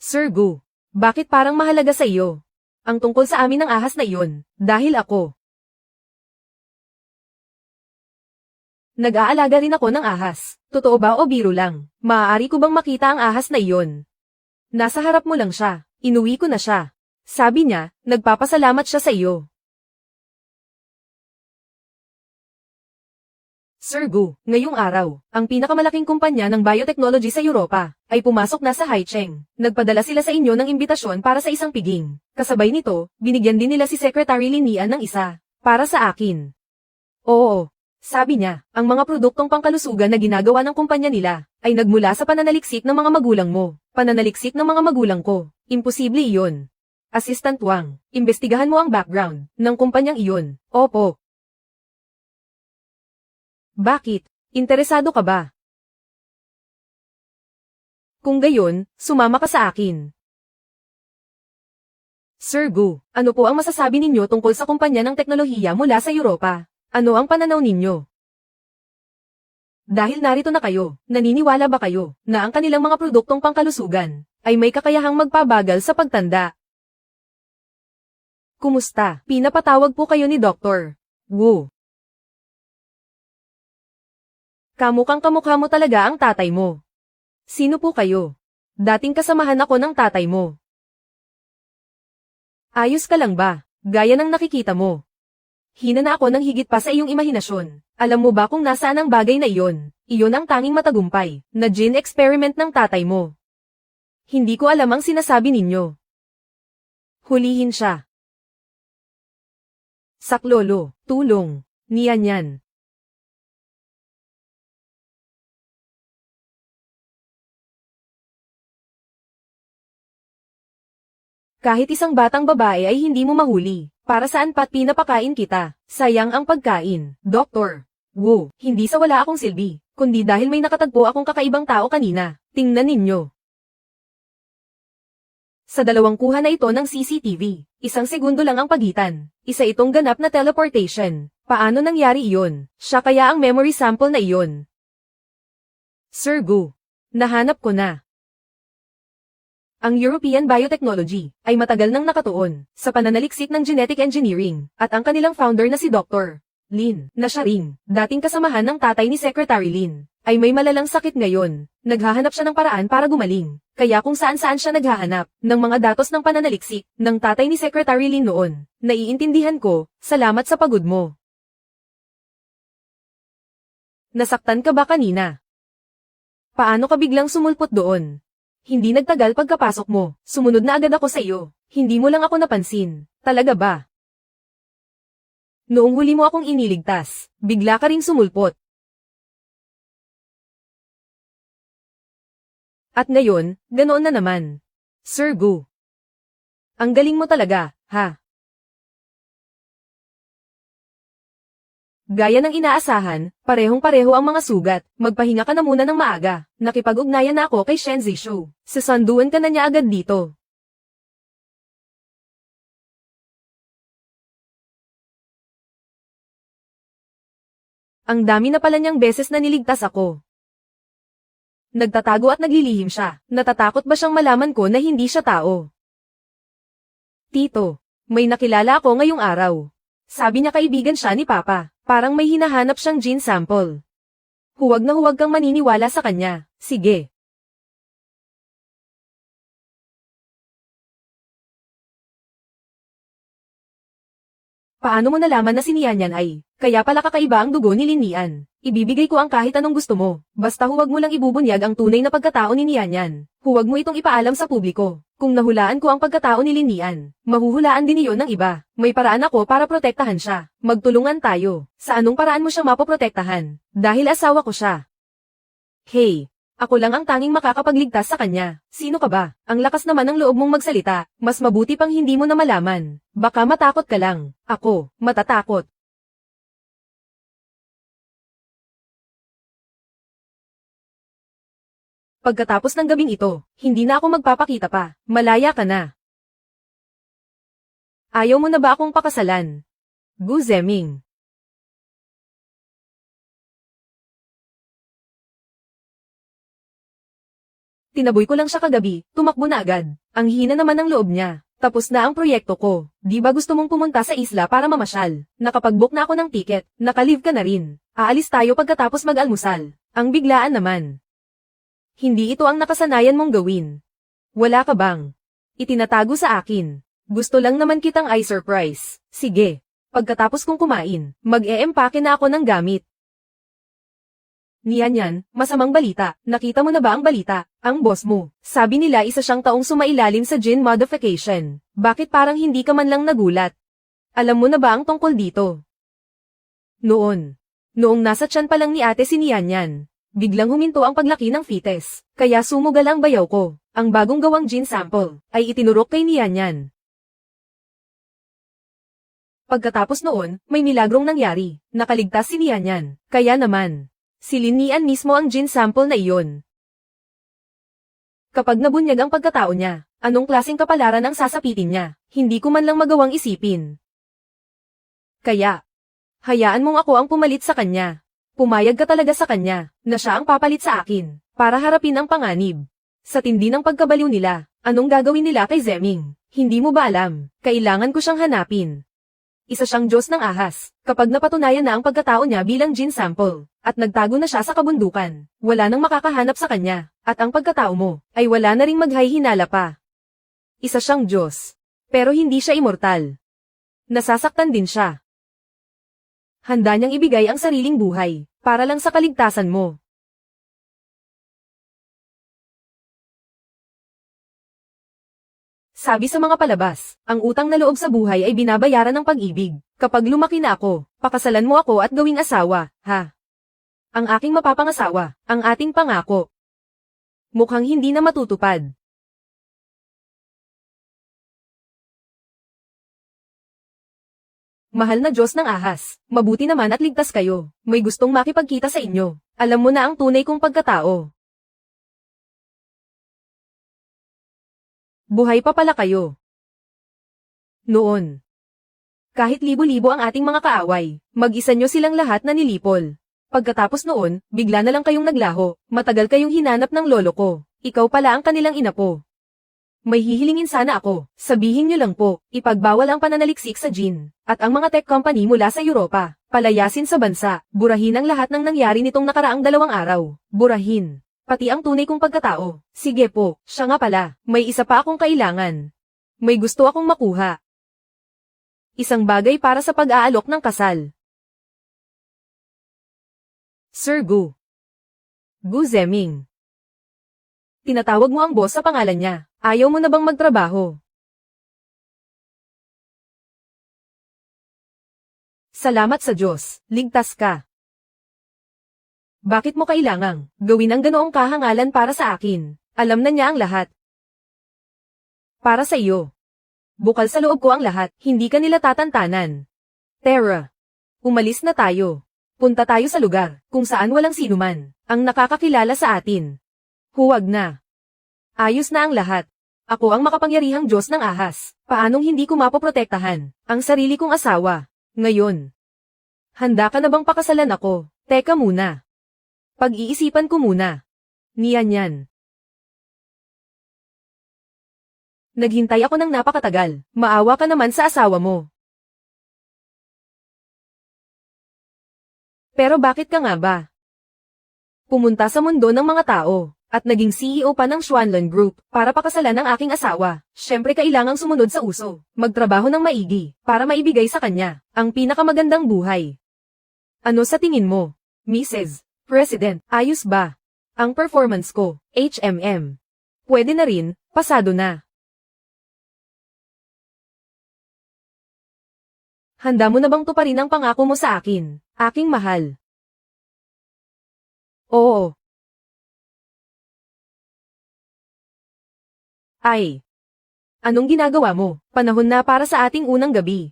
Sir Gu, bakit parang mahalaga sa iyo? Ang tungkol sa amin ng ahas na iyon, dahil ako. Nag-aalaga rin ako ng ahas. Totoo ba o biro lang? Maaari ko bang makita ang ahas na iyon? Nasa harap mo lang siya. Inuwi ko na siya. Sabi niya, nagpapasalamat siya sa iyo. Sir Gu, ngayong araw, ang pinakamalaking kumpanya ng biotechnology sa Europa ay pumasok na sa Haicheng. Nagpadala sila sa inyo ng imbitasyon para sa isang piging. Kasabay nito, binigyan din nila si Secretary Linian ng isa. Para sa akin. Oo. Sabi niya, ang mga produktong pangkalusugan na ginagawa ng kumpanya nila, ay nagmula sa pananaliksik ng mga magulang mo. Pananaliksik ng mga magulang ko. Imposible iyon. Assistant Wang, imbestigahan mo ang background ng kumpanyang iyon. Opo. Bakit? Interesado ka ba? Kung gayon, sumama ka sa akin. Sir Gu, ano po ang masasabi ninyo tungkol sa kumpanya ng teknolohiya mula sa Europa? Ano ang pananaw ninyo? Dahil narito na kayo, naniniwala ba kayo na ang kanilang mga produktong pangkalusugan ay may kakayahang magpabagal sa pagtanda? Kumusta? Pinapatawag po kayo ni Dr. Wu. Kamukhang kamukha mo talaga ang tatay mo. Sino po kayo? Dating kasamahan ako ng tatay mo. Ayos ka lang ba? Gaya ng nakikita mo. Hina na ako ng higit pa sa iyong imahinasyon. Alam mo ba kung nasaan ang bagay na iyon? Iyon ang tanging matagumpay na gene experiment ng tatay mo. Hindi ko alam ang sinasabi ninyo. Hulihin siya. Saklolo, tulong, niyan yan. Kahit isang batang babae ay hindi mo mahuli. Para saan pa't pinapakain kita? Sayang ang pagkain. Doktor Wu, hindi sa wala akong silbi, kundi dahil may nakatagpo akong kakaibang tao kanina. Tingnan ninyo. Sa dalawang kuha na ito ng CCTV, isang segundo lang ang pagitan. Isa itong ganap na teleportation. Paano nangyari iyon? Siya kaya ang memory sample na iyon? Sir Gu, nahanap ko na. Ang European Biotechnology ay matagal nang nakatuon sa pananaliksik ng genetic engineering at ang kanilang founder na si Dr. Lin, na siya ring dating kasamahan ng tatay ni Secretary Lin, ay may malalang sakit ngayon. Naghahanap siya ng paraan para gumaling. Kaya kung saan-saan siya naghahanap ng mga datos ng pananaliksik ng tatay ni Secretary Lin noon. Naiintindihan ko, salamat sa pagod mo. Nasaktan ka ba kanina? Paano ka biglang sumulpot doon? Hindi nagtagal pagkapasok mo, sumunod na agad ako sa iyo. Hindi mo lang ako napansin. Talaga ba? Noong huli mo akong iniligtas, bigla ka ring sumulpot. At ngayon, ganoon na naman. Sir Gu. Ang galing mo talaga, ha? Gaya ng inaasahan, parehong-pareho ang mga sugat. Magpahinga ka na muna ng maaga. Nakipag-ugnayan na ako kay Shen Zishu. Sasanduan ka na niya agad dito. Ang dami na pala niyang beses na niligtas ako. Nagtatago at naglilihim siya. Natatakot ba siyang malaman ko na hindi siya tao? Tito, may nakilala ako ngayong araw. Sabi niya kaibigan siya ni Papa. Parang may hinahanap siyang gene sample. Huwag na huwag kang maniniwala sa kanya. Sige. Paano mo nalaman na si Nian ay? Kaya pala kakaiba ang dugo ni Linian. Ibibigay ko ang kahit anong gusto mo. Basta huwag mo lang ibubunyag ang tunay na pagkatao ni Nian. Huwag mo itong ipaalam sa publiko. Kung nahulaan ko ang pagkatao ni Linian, mahuhulaan din iyon ng iba. May paraan ako para protektahan siya. Magtulungan tayo. Sa anong paraan mo siya mapoprotektahan? Dahil asawa ko siya. Hey, ako lang ang tanging makakapagligtas sa kanya. Sino ka ba? Ang lakas naman ng loob mong magsalita. Mas mabuti pang hindi mo na malaman. Baka matakot ka lang. Ako, matatakot. Pagkatapos ng gabing ito, hindi na ako magpapakita pa. Malaya ka na. Ayaw mo na ba akong pakasalan? Gu Zeming. Tinaboy ko lang siya kagabi, tumakbo na agad. Ang hina naman ng loob niya. Tapos na ang proyekto ko. Di ba gusto mong pumunta sa isla para mamasyal? Nakapag-book na ako ng ticket. Nakalive ka na rin. Aalis tayo pagkatapos mag-almusal. Ang biglaan naman. Hindi ito ang nakasanayan mong gawin. Wala ka bang itinatago sa akin? Gusto lang naman kitang i-surprise. Sige. Pagkatapos kong kumain, mag-e-empake na ako ng gamit. Nian, masamang balita. Nakita mo na ba ang balita? Ang boss mo. Sabi nila isa siyang taong sumailalim sa gene modification. Bakit parang hindi ka man lang nagulat? Alam mo na ba ang tungkol dito? Noong nasa tiyan pa lang ni ate si Nian, biglang huminto ang paglaki ng fetus. Kaya sumugal ang bayaw ko. Ang bagong gawang gene sample ay itinurok kay Nian. Pagkatapos noon, may milagrong nangyari. Nakaligtas si Nian. Kaya naman, si Linian mismo ang gene sample na iyon. Kapag nabunyag ang pagkatao niya, anong klaseng kapalaran ang sasapitin niya? Hindi ko man lang magawang isipin. Kaya, hayaan mong ako ang pumalit sa kanya. Pumayag ka talaga sa kanya, na siya ang papalit sa akin, para harapin ang panganib. Sa tindi ng pagkabaliw nila, anong gagawin nila kay Zeming? Hindi mo ba alam? Kailangan ko siyang hanapin. Isa siyang Diyos ng ahas. Kapag napatunayan na ang pagkatao niya bilang gene sample, at nagtago na siya sa kabundukan, wala nang makakahanap sa kanya, at ang pagkatao mo, ay wala na ring maghay-hinala pa. Isa siyang Diyos. Pero hindi siya immortal. Nasasaktan din siya. Handa niyang ibigay ang sariling buhay, para lang sa kaligtasan mo. Sabi sa mga palabas, ang utang na loob sa buhay ay binabayaran ng pag-ibig. Kapag lumaki na ako, pakasalan mo ako at gawing asawa, ha? Ang aking mapapangasawa, ang ating pangako. Mukhang hindi na matutupad. Mahal na Diyos ng ahas, mabuti naman at ligtas kayo. May gustong makipagkita sa inyo. Alam mo na ang tunay kong pagkatao. Buhay pa pala kayo. Noon. Kahit libo-libo ang ating mga kaaway, mag-isa nyo silang lahat na nilipol. Pagkatapos noon, bigla na lang kayong naglaho, matagal kayong hinanap ng lolo ko. Ikaw pala ang kanilang ina po. May hihilingin sana ako, sabihin nyo lang po, ipagbawal ang pananaliksik sa gene, at ang mga tech company mula sa Europa, Palayasin sa bansa, burahin ang lahat ng nangyari nitong nakaraang 2 araw. Burahin. Pati ang tunay kong pagkatao. Sige po, siya nga pala, may isa pa akong kailangan. May gusto akong makuha. Isang bagay para sa pag-aalok ng kasal. Sir Gu. Gu Zeming. Tinatawag mo ang boss sa pangalan niya. Ayaw mo na bang magtrabaho? Salamat sa Diyos, ligtas ka. Bakit mo kailangang gawin ang ganoong kahangalan para sa akin? Alam na niya ang lahat. Para sa iyo. Bukal sa loob ko ang lahat, hindi ka nila tatantanan. Tara. Umalis na tayo. Punta tayo sa lugar, kung saan walang sinuman, ang nakakakilala sa atin. Huwag na. Ayos na ang lahat. Ako ang makapangyarihang Diyos ng ahas. Paanong hindi ko mapoprotektahan ang sarili kong asawa? Ngayon. Handa ka na bang pakasalan ako? Teka muna. Pag-iisipan ko muna. Niyan yan. Naghintay ako ng napakatagal. Maawa ka naman sa asawa mo. Pero bakit ka nga ba? Pumunta sa mundo ng mga tao, at naging CEO pa ng Xuanlan Group, para pakasalan ang aking asawa. Siyempre kailangang sumunod sa uso, magtrabaho ng maigi, para maibigay sa kanya, ang pinakamagandang buhay. Ano sa tingin mo, Mrs. President, ayos ba? Ang performance ko, HMM. Pwede na rin, pasado na. Handa mo na bang tuparin ang pangako mo sa akin, aking mahal? Oo. Ay. Anong ginagawa mo? Panahon na para sa ating unang gabi.